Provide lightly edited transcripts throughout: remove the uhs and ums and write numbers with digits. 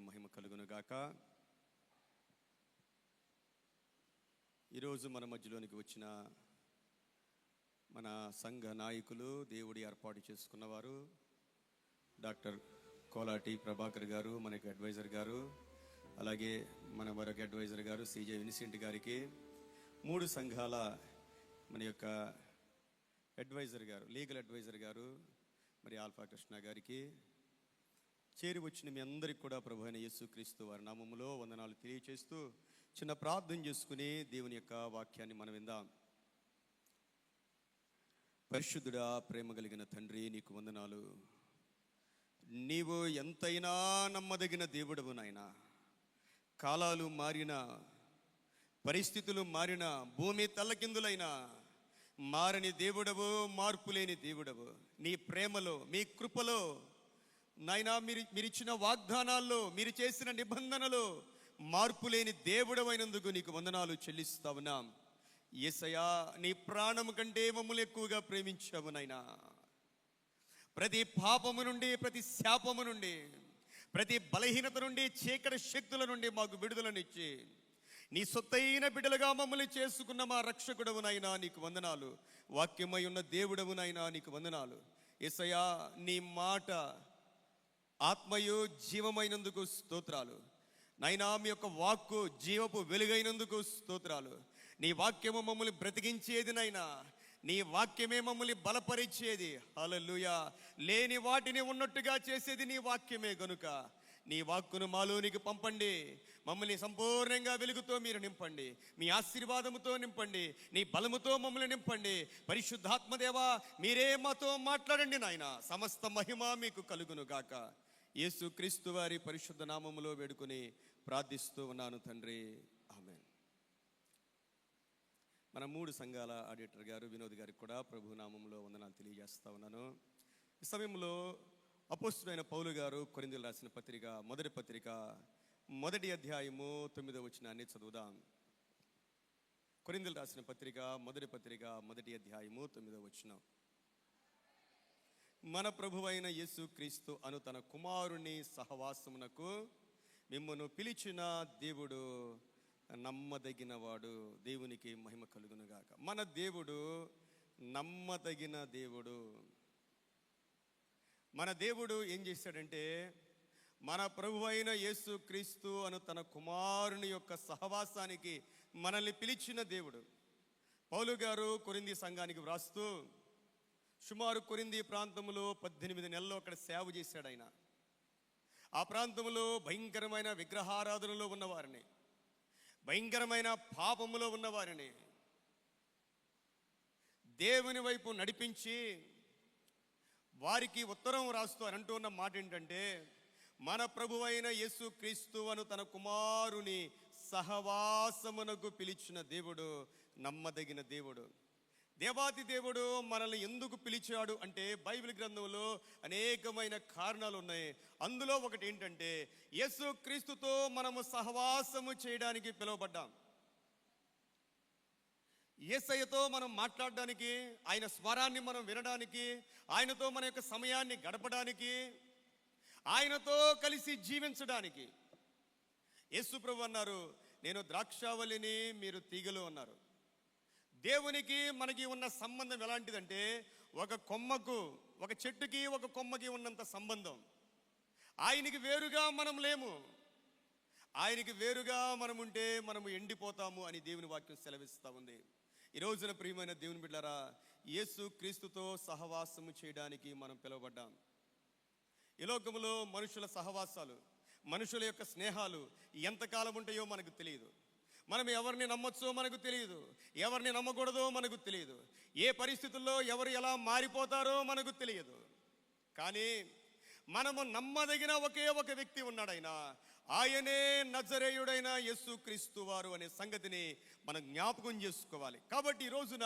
మహిమ కలుగునుగాక. ఈరోజు మన మధ్యలోనికి వచ్చిన మన సంఘ నాయకులు, దేవుడి ఏర్పాటు చేసుకున్నవారు, డాక్టర్ కోలాటి ప్రభాకర్ గారు మనకి అడ్వైజర్ గారు, అలాగే మన మరొక అడ్వైజర్ గారు సిజే విన్సెంట్ గారికి, 3 సంఘాల మన యొక్క అడ్వైజర్ గారు, లీగల్ అడ్వైజర్ గారు మరి ఆల్ఫా కృష్ణ గారికి, చేరి వచ్చిన మీ అందరికి కూడా ప్రభు అయిన యేసుక్రీస్తు వారి నామములో వందనాలు తెలియచేస్తూ చిన్న ప్రార్థన చేసుకుని దేవుని యొక్క వాక్యాన్ని మనం విందాం. పరిశుద్ధుడా, ప్రేమ కలిగిన తండ్రి, నీకు వందనాలు. నీవు ఎంతైనా నమ్మదగిన దేవుడవు నాయనా. కాలాలు మారినా, పరిస్థితులు మారినా, భూమి తల్లకిందులైనా మారని దేవుడవు, మార్పు లేని దేవుడవు. నీ ప్రేమలో, మీ కృపలో నాయనా, మీరిచ్చిన వాగ్దానాల్లో, మీరు చేసిన నిబంధనలో మార్పు లేని దేవుడవైనందుకు నీకు వందనాలు చెల్లిస్తా ఉన్నాం. యేసయ్యా, నీ ప్రాణము కంటే మమ్మల్ని ఎక్కువగా ప్రేమించావు నాయనా. ప్రతి పాపము నుండి, ప్రతి శాపము నుండి, ప్రతి బలహీనత నుండి, చీకటి శక్తుల నుండి మాకు విడుదలనిచ్చి నీ సొత్తైన బిడ్డలుగా మమ్మల్ని చేసుకున్న మా రక్షకుడవునైనా నీకు వందనాలు. వాక్యమై ఉన్న దేవుడవునైనా నీకు వందనాలు. యేసయ్యా, నీ మాట ఆత్మయు జీవమైనందుకు స్తోత్రాలు నైనా. మీ యొక్క వాక్కు జీవపు వెలుగైనందుకు స్తోత్రాలు. నీ వాక్యము మమ్మల్ని బ్రతికించేది నైనా. నీ వాక్యమే మమ్మల్ని బలపరిచేది. హల్లెలూయా. లేని వాటిని ఉన్నట్టుగా చేసేది నీ వాక్యమే గనుక నీ వాక్కును మాలోనికి పంపండి. మమ్మల్ని సంపూర్ణంగా వెలుగుతో మీరు నింపండి. మీ ఆశీర్వాదముతో నింపండి. నీ బలముతో మమ్మల్ని నింపండి. పరిశుద్ధాత్మదేవా, మీరే మాతో మాట్లాడండి నాయన. సమస్త మహిమ మీకు కలుగును గాక. యేసుక్రీస్తు వారి పరిశుద్ధ నామములో వేడుకొని ప్రార్థిస్తూ ఉన్నాను తండ్రి, ఆమేన్. మన 3 సంఘాల ఆడిటర్ గారు వినోద్ గారికి కూడా ప్రభు నామములో వందనాలు తెలియజేస్తా ఉన్నాను. ఈ సమయంలో అపోస్తలుడైన పౌలు గారు కొరింథీయులకు రాసిన పత్రిక, మొదటి పత్రిక, 1వ అధ్యాయము 9వ వచనాన్ని చదువుదాం. కొరింథీయులకు రాసిన పత్రిక, మొదటి పత్రిక, 1వ అధ్యాయము 9వ వచనం. మన ప్రభువైన యేసుక్రీస్తు అను తన కుమారుని సహవాసమునకు మిమ్మును పిలిచిన దేవుడు నమ్మదగినవాడు. దేవునికి మహిమ కలుగునుగాక. మన దేవుడు నమ్మదగిన దేవుడు. మన దేవుడు ఏం చేశాడంటే, మన ప్రభువైన యేసుక్రీస్తు అను తన కుమారుని యొక్క సహవాసానికి మనల్ని పిలిచిన దేవుడు. పౌలు గారు కొరింథీ సంఘానికి వ్రాస్తూ సుమారు కొరింథీ ప్రాంతంలో 18 నెలలు అక్కడ సేవ చేశాడు ఆయన. ఆ ప్రాంతంలో భయంకరమైన విగ్రహారాధనలో ఉన్నవారిని, భయంకరమైన పాపములో ఉన్నవారిని దేవుని వైపు నడిపించి వారికి ఉత్తరం రాస్తూ అని అంటూ ఉన్న మాట ఏంటంటే, మన ప్రభువైన యేసుక్రీస్తు అను తన కుమారుని సహవాసమునకు పిలిచిన దేవుడు నమ్మదగిన దేవుడు. దేవాది దేవుడు మనల్ని ఎందుకు పిలిచాడు అంటే, బైబిల్ గ్రంథంలో అనేకమైన కారణాలు ఉన్నాయి. అందులో ఒకటి ఏంటంటే, యేసుక్రీస్తుతో మనము సహవాసము చేయడానికి పిలువబడ్డాం. యేసయ్యతో మనం మాట్లాడడానికి, ఆయన స్వరాన్ని మనం వినడానికి, ఆయనతో మన యొక్క సమయాన్ని గడపడానికి, ఆయనతో కలిసి జీవించడానికి. యేసు ప్రభు అన్నారు, నేను ద్రాక్షావళిని, మీరు తీగలు అన్నారు. దేవునికి మనకి ఉన్న సంబంధం ఎలాంటిదంటే, ఒక కొమ్మకు, ఒక చెట్టుకి ఒక కొమ్మకి ఉన్నంత సంబంధం. ఆయనకి వేరుగా మనం లేము. ఆయనకి వేరుగా మనం ఉంటే మనము ఎండిపోతాము అని దేవుని వాక్యం సెలవిస్తూ ఉంది. ఈ రోజున ప్రియమైన దేవుని బిడ్డలారా, యేసు క్రీస్తుతో సహవాసము చేయడానికి మనం పిలువబడ్డాం. ఈ లోకములో మనుషుల సహవాసాలు, మనుషుల యొక్క స్నేహాలు ఎంతకాలం ఉంటాయో మనకు తెలియదు. మనం ఎవరిని నమ్మొచ్చో మనకు తెలియదు, ఎవరిని నమ్మకూడదో మనకు తెలియదు, ఏ పరిస్థితుల్లో ఎవరు ఎలా మారిపోతారో మనకు తెలియదు. కానీ మనము నమ్మదగిన ఒకే ఒక వ్యక్తి ఉన్నాడైనా, ఆయనే నజరేయుడైన యేసుక్రీస్తు వారు అనే సంగతిని మనం జ్ఞాపకం చేసుకోవాలి. కాబట్టి ఈ రోజున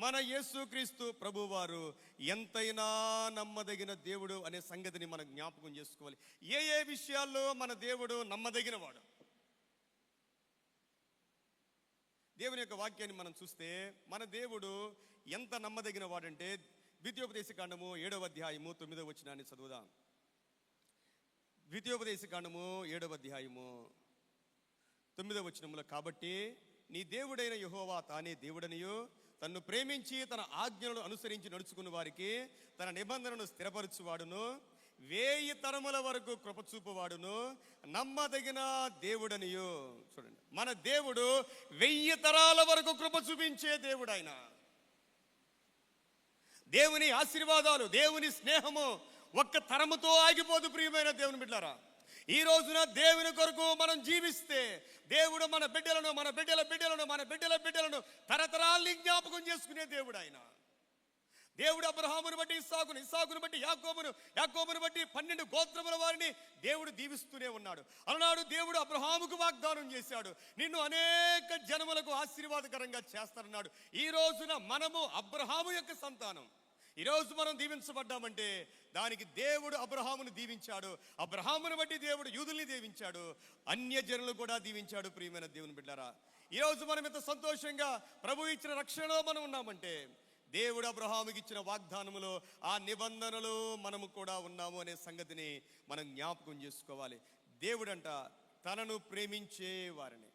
మన యేసుక్రీస్తు ప్రభువారు ఎంతైనా నమ్మదగిన దేవుడు అనే సంగతిని మనం జ్ఞాపకం చేసుకోవాలి. ఏ విషయాల్లో మన దేవుడు నమ్మదగిన వాడు. దేవుని యొక్క వాక్యాన్ని మనం చూస్తే మన దేవుడు ఎంత నమ్మదగిన వాడంటే, ద్వితీయోపదేశకాండము 7వ అధ్యాయము 9వ వచనాన్ని చదువుదాం. ద్వితీయోపదేశ కాండము 7వ అధ్యాయము 9వ వచనములో, కాబట్టి నీ దేవుడైన యెహోవా తానే దేవుడనియు తన్ను ప్రేమించి తన ఆజ్ఞలను అనుసరించి నడుచుకున్న వారికి తన నిబంధనను స్థిరపరచువాడును 1000 తరముల వరకు కృపచూపువాడును నమ్మదగిన దేవుడనియు. చూడండి, మన దేవుడు 1000 తరాల వరకు కృప చూపించే దేవుడు. ఆయన దేవుని ఆశీర్వాదాలు, దేవుని స్నేహము ఒక్క తరముతో ఆగిపోదు. ప్రియమైన దేవుని బిడ్డలారా, ఈ రోజున దేవుని కొరకు మనం జీవిస్తే దేవుడు మన బిడ్డలను, మన బిడ్డల బిడ్డలను, మన బిడ్డల బిడ్డలను తరతరాల్ని జ్ఞాపకం చేసుకునే దేవుడు. ఆయన దేవుడు అబ్రహామును బట్టి ఇస్సాకును, ఇస్సాకును బట్టి యాకోబును, యాకోబును బట్టి 12 గోత్రముల వారిని దేవుడు దీవిస్తూనే ఉన్నాడు. అలనాడు దేవుడు అబ్రహాముకు వాగ్దానం చేశాడు, నిన్ను అనేక జనములకు ఆశీర్వాదకరంగా చేస్తానన్నాడు. ఈ రోజున మనము అబ్రహాము యొక్క సంతానం. ఈరోజు మనం దీవించబడ్డామంటే దానికి దేవుడు అబ్రహామును దీవించాడు. అబ్రహామును బట్టి దేవుడు యూదుల్ని దీవించాడు, అన్య జనులు కూడా దీవించాడు. ప్రియమైన దేవుని బిడ్డలారా, ఈరోజు మనం ఎంత సంతోషంగా ప్రభు ఇచ్చిన రక్షణలో మనం ఉన్నామంటే దేవుడు అబ్రహాముకి ఇచ్చిన వాగ్దానములో ఆ నిబంధనలు మనము కూడా ఉన్నాము అనే సంగతిని మనం జ్ఞాపకం చేసుకోవాలి. దేవుడంట తనను ప్రేమించే వారిని,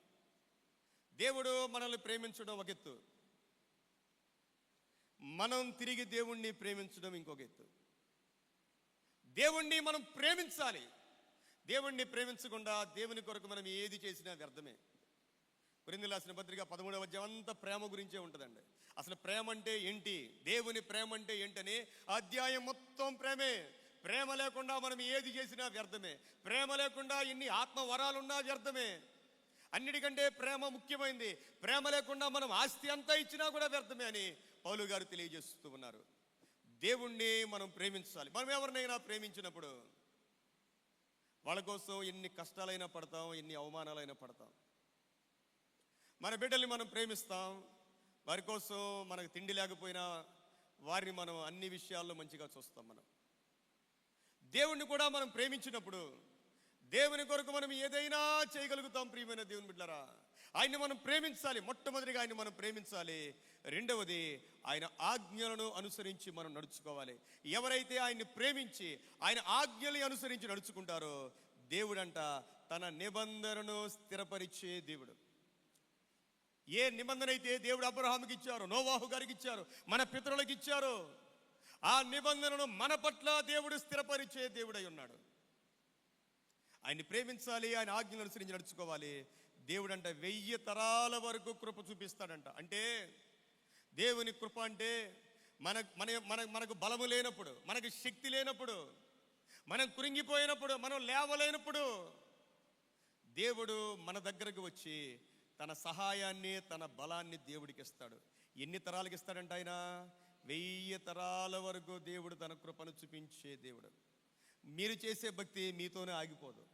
దేవుడు మనల్ని ప్రేమించడం ఒక ఎత్తు, మనం తిరిగి దేవుణ్ణి ప్రేమించడం ఇంకొక ఎత్తు. దేవుణ్ణి మనం ప్రేమించాలి. దేవుణ్ణి ప్రేమించకుండా దేవుని కొరకు మనం ఏది చేసినా వ్యర్థమే. కొరింథీయులకు రాసిన పత్రిక 13వ అధ్యాయం అంతా ప్రేమ గురించే ఉంటుందండి. అసలు ప్రేమ అంటే ఏంటి, దేవుని ప్రేమ అంటే ఏంటని అధ్యాయం మొత్తం ప్రేమే. ప్రేమ లేకుండా మనం ఏది చేసినా వ్యర్థమే. ప్రేమ లేకుండా ఎన్ని ఆత్మ వరాలున్నా వ్యర్థమే. అన్నిటికంటే ప్రేమ ముఖ్యమైనది. ప్రేమ లేకుండా మనం ఆస్తి అంతా ఇచ్చినా కూడా వ్యర్థమే అని పౌలు గారు తెలియజేస్తూ ఉన్నారు. దేవుణ్ణి మనం ప్రేమించాలి. మనం ఎవరినైనా ప్రేమించినప్పుడు వాళ్ళ కోసం ఎన్ని కష్టాలైనా పడతాం, ఎన్ని అవమానాలైనా పడతాం. మన బిడ్డల్ని మనం ప్రేమిస్తాం, వారి కోసం మనకు తిండి లేకపోయినా వారిని మనం అన్ని విషయాల్లో మంచిగా చూస్తాం. మనం దేవుణ్ణి కూడా మనం ప్రేమించినప్పుడు దేవుని కొరకు మనం ఏదైనా చేయగలుగుతాం. ప్రియమైన దేవుని బిడ్డలారా, ఆయన్ని మనం ప్రేమించాలి. మొట్టమొదటిగా ఆయన్ని మనం ప్రేమించాలి. రెండవది ఆయన ఆజ్ఞలను అనుసరించి మనం నడుచుకోవాలి. ఎవరైతే ఆయన్ని ప్రేమించి ఆయన ఆజ్ఞల్ని అనుసరించి నడుచుకుంటారో దేవుడంట తన నిబంధనను స్థిరపరిచే దేవుడు. ఏ నిబంధన అయితే దేవుడు అబ్రహాముకి ఇచ్చారో, నోవాహు గారికి ఇచ్చారో, మన పితరులకు ఇచ్చారో ఆ నిబంధనను మన పట్ల దేవుడు స్థిరపరిచే దేవుడై ఉన్నాడు. ఆయన్ని ప్రేమించాలి, ఆయన ఆజ్ఞలను అనుసరించి నడుచుకోవాలి. దేవుడంట 1000 తరాల వరకు కృప చూపిస్తాడంట. అంటే దేవుని కృప అంటే మనకు బలము లేనప్పుడు, మనకు శక్తి లేనప్పుడు, మనం కృంగిపోయినప్పుడు, మనం లేవలేనప్పుడు దేవుడు మన దగ్గరకు వచ్చి తన సహాయాన్ని, తన బలాన్ని దేవుడికి ఇస్తాడు. ఎన్ని తరాలకు ఇస్తాడంట ఆయన? 1000 తరాల వరకు దేవుడు తన కృపను చూపించే దేవుడు. మీరు చేసే భక్తి మీతోనే ఆగిపోదు.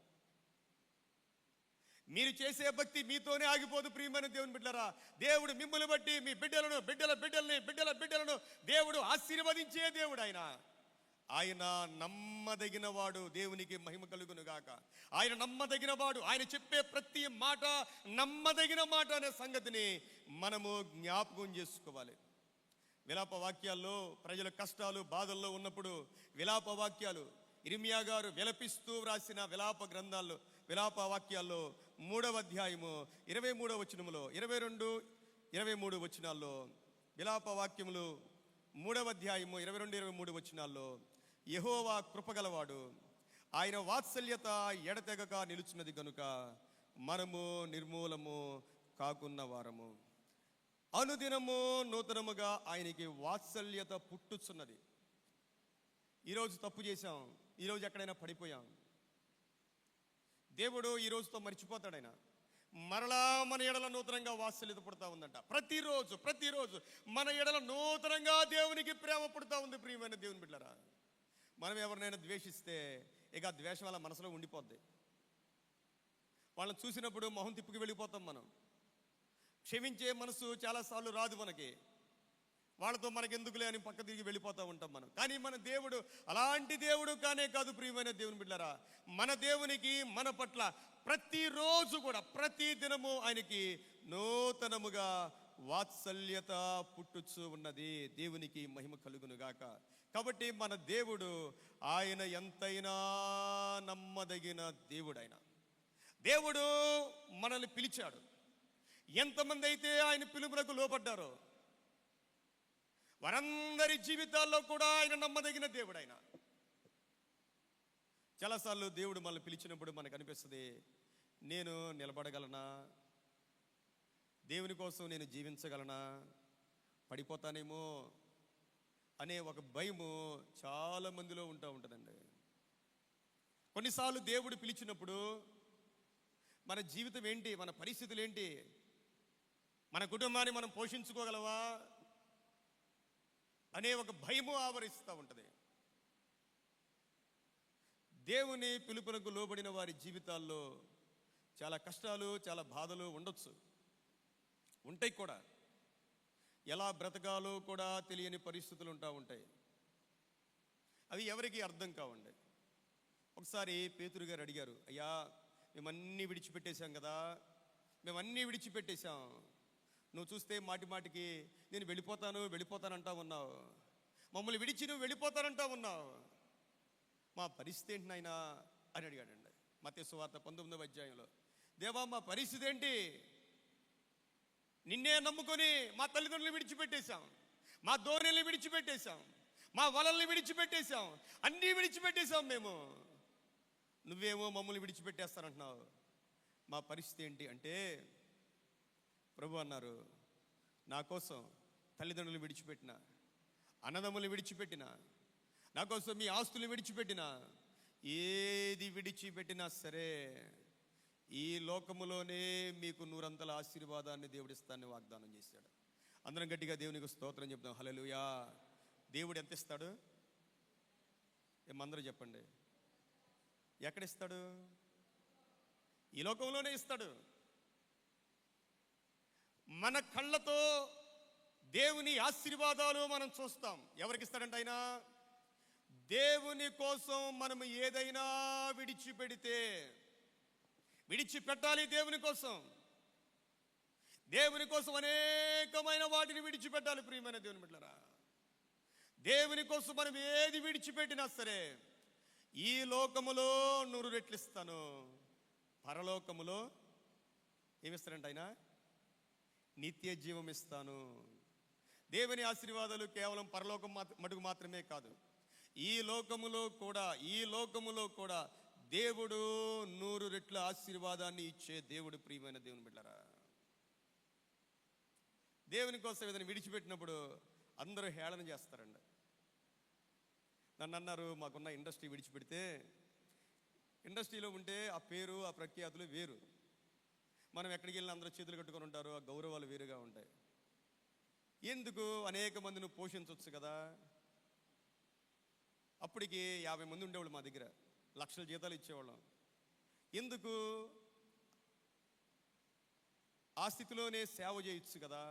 మీరు చేసే భక్తి మీతోనే ఆగిపోదు. ప్రియమైన దేవుని బిడ్డలారా, దేవుడు మిమ్మల్ని బట్టి మీ బిడ్డలను, బిడ్డల బిడ్డల్ని, బిడ్డల బిడ్డలను దేవుడు ఆశీర్వదించే దేవుడు. ఆయన నమ్మదగిన వాడు. దేవునికి మహిమ కలుగును గాక. ఆయన నమ్మదగిన వాడు. ఆయన చెప్పే ప్రతి మాట నమ్మదగిన మాట అనే సంగతిని మనము జ్ఞాపకం చేసుకోవాలి. విలాప వాక్యాల్లో ప్రజల కష్టాలు, బాధల్లో ఉన్నప్పుడు విలాప వాక్యాలు ఇర్మియా గారు విలపిస్తూ వ్రాసిన విలాప గ్రంథాల్లో, విలాప వాక్యాల్లో 3వ అధ్యాయము 23వ వచనములో, 22, 23 వచనాల్లో, విలాప వాక్యములు 3వ అధ్యాయము 22, 23 వచనాల్లో, యెహోవా కృపగలవాడు, ఆయన వాత్సల్యత ఎడతెగక నిలుచున్నది కనుక మనము నిర్మూలము కాకున్న వారము. అనుదినము నూతనముగా ఆయనకి వాత్సల్యత పుట్టుచున్నది. ఈరోజు తప్పు చేశాం, ఈరోజు ఎక్కడైనా పడిపోయాం, దేవుడు ఈ రోజుతో మర్చిపోతాడు. ఆయన మరలా మన ఎడల నూతనంగా వాత్సల్యత పుడతా ఉందంట. ప్రతిరోజు మన ఎడల నూతనంగా దేవునికి ప్రేమ పుడతా ఉంది. ప్రియమైన దేవుని బిడ్డలారా, మనం ఎవరినైనా ద్వేషిస్తే ఇక ఆ ద్వేషం అలా మనసులో ఉండిపోద్ది. వాళ్ళని చూసినప్పుడు మొహం తిప్పుకి వెళ్ళిపోతాం. మనం క్షమించే మనసు చాలాసార్లు రాదు మనకి. వాళ్ళతో మనకెందుకులే అని పక్క తిరిగి వెళ్ళిపోతూ ఉంటాం మనం. కానీ మన దేవుడు అలాంటి దేవుడు కానే కాదు. ప్రియమైన దేవుని బిడ్డలారా, మన దేవునికి మన పట్ల ప్రతిరోజు కూడా, ప్రతి దినము ఆయనకి నూతనముగా వాత్సల్యత పుట్టుచు ఉన్నది. దేవునికి మహిమ కలుగును గాక. కాబట్టి మన దేవుడు ఆయన ఎంతైనా నమ్మదగిన దేవుడైన దేవుడు మనల్ని పిలిచాడు. ఎంతమంది అయితే ఆయన పిలుపునకు లోపడ్డారో వారందరి జీవితాల్లో కూడా ఆయన నమ్మదగిన దేవుడైన. చాలాసార్లు దేవుడు మనల్ని పిలిచినప్పుడు మనకు అనిపిస్తుంది, నేను నిలబడగలనా, దేవుని కోసం నేను జీవించగలనా, పడిపోతానేమో అనే ఒక భయము చాలా మందిలో ఉంటుందండి. కొన్నిసార్లు దేవుడు పిలిచినప్పుడు మన జీవితం ఏంటి, మన పరిస్థితులు ఏంటి, మన కుటుంబాన్ని మనం పోషించుకోగలవా అనే ఒక భయము ఆవరిస్తూ ఉంటుంది. దేవుని పిలుపునకు లోబడిన వారి జీవితాల్లో చాలా కష్టాలు, చాలా బాధలు ఉండొచ్చు, ఉంటాయి కూడా. ఎలా బ్రతకాలో కూడా తెలియని పరిస్థితులు ఉంటాయి. అవి ఎవరికి అర్థం కావండి. ఒకసారి పేతురు గారు అడిగారు, అయ్యా మేమన్నీ విడిచిపెట్టేశాం కదా, మేమన్నీ విడిచిపెట్టేశాం, నువ్వు చూస్తే మాటి మాటికి నేను వెళ్ళిపోతానంటా ఉన్నావు, మమ్మల్ని విడిచి నువ్వు వెళ్ళిపోతానంటా ఉన్నావు, మా పరిస్థితి ఏంటి నాయనా అని అడిగాడండి. మత్తయి సువార్త 19వ అధ్యాయంలో, దేవా మా పరిస్థితి ఏంటి, నిన్నే నమ్ముకొని మా తల్లిదండ్రులు విడిచిపెట్టేశాం, మా ధోరణిని విడిచిపెట్టేశాం, మా వలల్ని విడిచిపెట్టేశాం, అన్నీ విడిచిపెట్టేశాం మేము, నువ్వేమో మమ్మల్ని విడిచిపెట్టేస్తానంటున్నావు, మా పరిస్థితి ఏంటి అంటే ప్రభు అన్నారు, నా కోసం తల్లిదండ్రులు విడిచిపెట్టిన, అన్నదమ్ములు విడిచిపెట్టిన, నా కోసం మీ ఆస్తులు విడిచిపెట్టిన, ఏది విడిచిపెట్టినా సరే ఈ లోకములోనే మీకు 100 ఆశీర్వాదాన్ని దేవుడిస్తానని వాగ్దానం చేశాడు. అందరం గట్టిగా దేవునికి స్తోత్రం చెప్తాం. హల్లెలూయా. దేవుడు ఎంత ఇస్తాడు ఏమందరూ చెప్పండి, ఎక్కడిస్తాడు? ఈ లోకంలోనే ఇస్తాడు. మన కళ్ళతో దేవుని ఆశీర్వాదాలు మనం చూస్తాం. ఎవరికి ఇస్తాడంట ఆయన? దేవుని కోసం మనం ఏదైనా విడిచిపెట్టాలి. దేవుని కోసం అనేకమైన వాటిని విడిచిపెట్టాలి. ప్రియమైన దేవుని బిడ్డలారా, దేవుని కోసం మనం ఏది విడిచిపెట్టినా సరే ఈ లోకములో 100 రెట్లు ఇస్తాను, పరలోకములో ఏమిస్తాడంట ఆయన? నిత్య జీవం ఇస్తాను. దేవుని ఆశీర్వాదాలు కేవలం పరలోకం మటుకు మాత్రమే కాదు, ఈ లోకములో కూడా దేవుడు 100 రెట్ల ఆశీర్వాదాన్ని ఇచ్చే దేవుడు. ప్రియమైన దేవుని బిడ్డలారా, దేవుని కోసం ఏదైనా విడిచిపెట్టినప్పుడు అందరూ హేళన చేస్తారండి. నన్ను అన్నారు, మాకున్న ఇండస్ట్రీ విడిచిపెడితే, ఇండస్ట్రీలో ఉంటే ఆ పేరు, ఆ ప్రఖ్యాతులు వేరు, మనం ఎక్కడికి వెళ్ళినా అందరూ చేతులు కట్టుకొని ఉంటారు, ఆ గౌరవాలు వేరుగా ఉంటాయి. ఎందుకు? అనేక మందిని పోషించవచ్చు కదా. అప్పటికి 50 మంది ఉండేవాళ్ళు మా దగ్గర, లక్షల జీతాలు ఇచ్చేవాళ్ళం. ఎందుకు? ఆ స్థితిలోనే సేవ చేయొచ్చు కదా.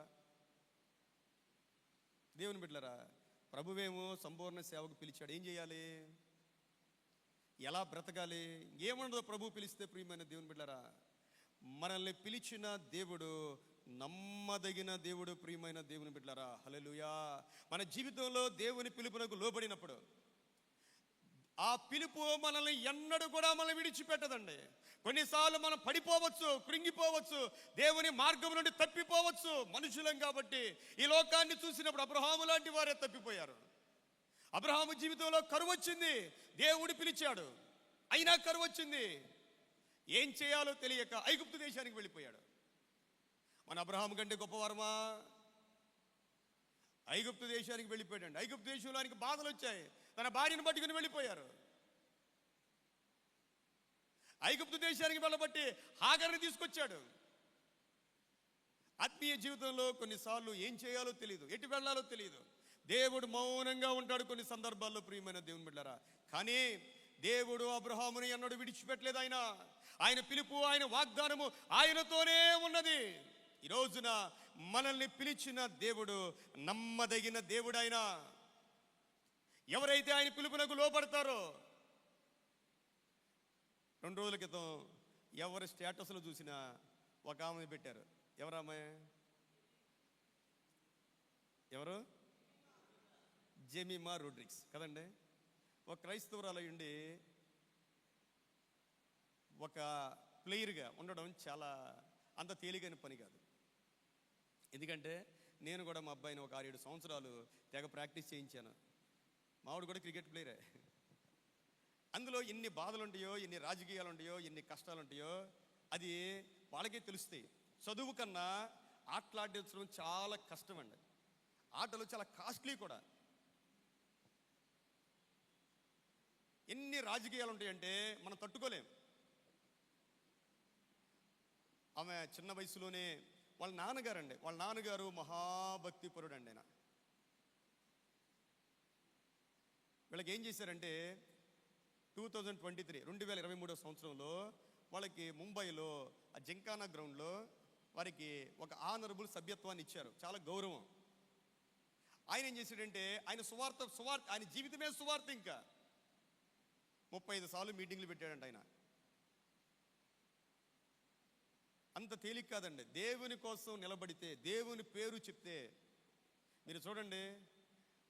దేవుని బిడ్డలారా, ప్రభువేమో సంపూర్ణ సేవకు పిలిచాడు. ఏం చేయాలి, ఎలా బ్రతకాలి, ఏముండదో ప్రభు పిలిస్తే. ప్రియమైన దేవుని బిడ్డలారా, మనల్ని పిలిచిన దేవుడు నమ్మదగిన దేవుడు. ప్రియమైన దేవుని బిడ్డలారా, హల్లెలూయా. మన జీవితంలో దేవుని పిలుపునకు లోబడినప్పుడు ఆ పిలుపు మనల్ని ఎన్నడూ కూడా మనల్ని విడిచిపెట్టదండి. కొన్నిసార్లు మనం పడిపోవచ్చు, కృంగిపోవచ్చు, దేవుని మార్గం నుండి తప్పిపోవచ్చు. మనుషులం కాబట్టి ఈ లోకాన్ని చూసినప్పుడు అబ్రహాము లాంటి వారే తప్పిపోయారు. అబ్రహాము జీవితంలో కరువు వచ్చింది, దేవుడు పిలిచాడు, అయినా కరువు వచ్చింది. ఏం చేయాలో తెలియక ఐగుప్తు దేశానికి వెళ్ళిపోయాడు. మన అబ్రహాము కంటే గొప్పవారమా? ఐగుప్తు దేశానికి వెళ్ళిపోయాడు. ఐగుప్తు దేశంలోనికి బాధలు వచ్చాయి, తన భార్యను పట్టుకుని వెళ్ళిపోయారు. ఐగుప్తు దేశానికి వెళ్ళబట్టి హాగర్ని తీసుకొచ్చాడు. ఆత్మీయ జీవితంలో కొన్నిసార్లు ఏం చేయాలో తెలియదు, ఎటు వెళ్ళాలో తెలియదు. దేవుడు మౌనంగా ఉంటాడు కొన్ని సందర్భాల్లో. ప్రియమైన దేవుని బిడ్డలారా, కానీ దేవుడు అబ్రహాముని ఎన్నడూ విడిచిపెట్టలేదు. ఆయన పిలుపు, ఆయన వాగ్దానము ఆయనతోనే ఉన్నది. ఈ రోజున మనల్ని పిలిచిన దేవుడు నమ్మదగిన దేవుడు. ఆయన ఎవరైతే ఆయన పిలుపునకు లోపడతారో, 2 రోజుల క్రితం ఎవరి స్టేటస్లో చూసినా ఒక ఆమె పెట్టారు. ఎవరామె? ఎవరు? జెమిమా రోడ్రిగ్స్ కదండి. ఒక క్రైస్తవురాలు ఉండి ఒక ప్లేయర్గా ఉండడం చాలా అంత తేలికైన పని కాదు. ఎందుకంటే నేను కూడా మా అబ్బాయిని ఒక 6-7 సంవత్సరాలు తెగ ప్రాక్టీస్ చేయించాను. మావాడు కూడా క్రికెట్ ప్లేయరే. అందులో ఎన్ని బాధలు ఉంటాయో, ఎన్ని రాజకీయాలు ఉంటాయో, ఎన్ని కష్టాలు ఉంటాయో అది వాళ్ళకే తెలుస్తాయి. చదువు కన్నా ఆటలాడించడం చాలా కష్టం అండి. ఆటలు చాలా కాస్ట్లీ కూడా. ఎన్ని రాజకీయాలు ఉంటాయంటే మనం తట్టుకోలేం. ఆమె చిన్న వయసులోనే వాళ్ళ నాన్నగారు మహాభక్తిపరుడు అండి. ఆయన వీళ్ళకి ఏం చేశారంటే 2023 సంవత్సరంలో వాళ్ళకి ముంబైలో ఆ జింకానా గ్రౌండ్లో వారికి ఒక ఆనరబుల్ సభ్యత్వాన్ని ఇచ్చారు, చాలా గౌరవం. ఆయన ఏం చేశాడంటే ఆయన సువార్త ఆయన జీవితమే సువార్త. ఇంకా 35 సార్లు మీటింగ్లు పెట్టాడంట ఆయన. అంత తేలిక కాదండి. దేవుని కోసం నిలబడితే, దేవుని పేరు చెప్తే. మీరు చూడండి,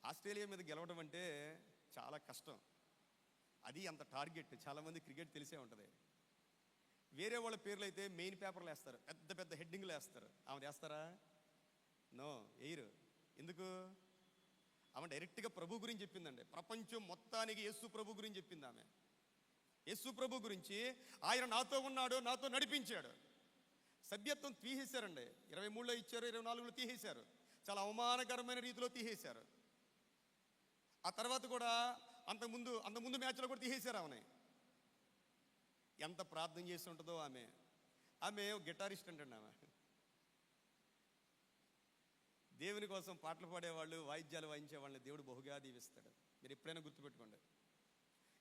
ఆస్ట్రేలియా మీద గెలవడం అంటే చాలా కష్టం. అది అంత టార్గెట్. చాలామంది క్రికెట్ తెలిసే ఉంటుంది. వేరే వాళ్ళ పేర్లు అయితే మెయిన్ పేపర్లు వేస్తారు, పెద్ద పెద్ద హెడ్డింగ్లు వేస్తారు. ఆమె వేస్తారా? నో, వేయరు. ఎందుకు? ఆమె డైరెక్ట్గా ప్రభు గురించి చెప్పిందండి. ప్రపంచం మొత్తానికి యేసు ప్రభు గురించి చెప్పింది ఆమె. యేసు ప్రభు గురించి, ఆయన నాతో ఉన్నాడు, నాతో నడిపించాడు. సభ్యత్వం తీసేశారండి. 23లో ఇచ్చారు, 24లో తీసేశారు. చాలా అవమానకరమైన రీతిలో తీసేశారు. ఆ తర్వాత కూడా అంతకుముందు మ్యాచ్లో కూడా తీసేశారు ఆమెని. ఎంత ప్రార్థన చేసి ఉంటుందో ఆమె గిటారిస్ట్ అంటండి. ఆమె దేవుని కోసం పాటలు పాడేవాళ్ళు, వాయిద్యాలు వాయించే వాళ్ళని దేవుడు బహుగా దీవిస్తాడు. మీరు ఎప్పుడైనా గుర్తుపెట్టుకోండి.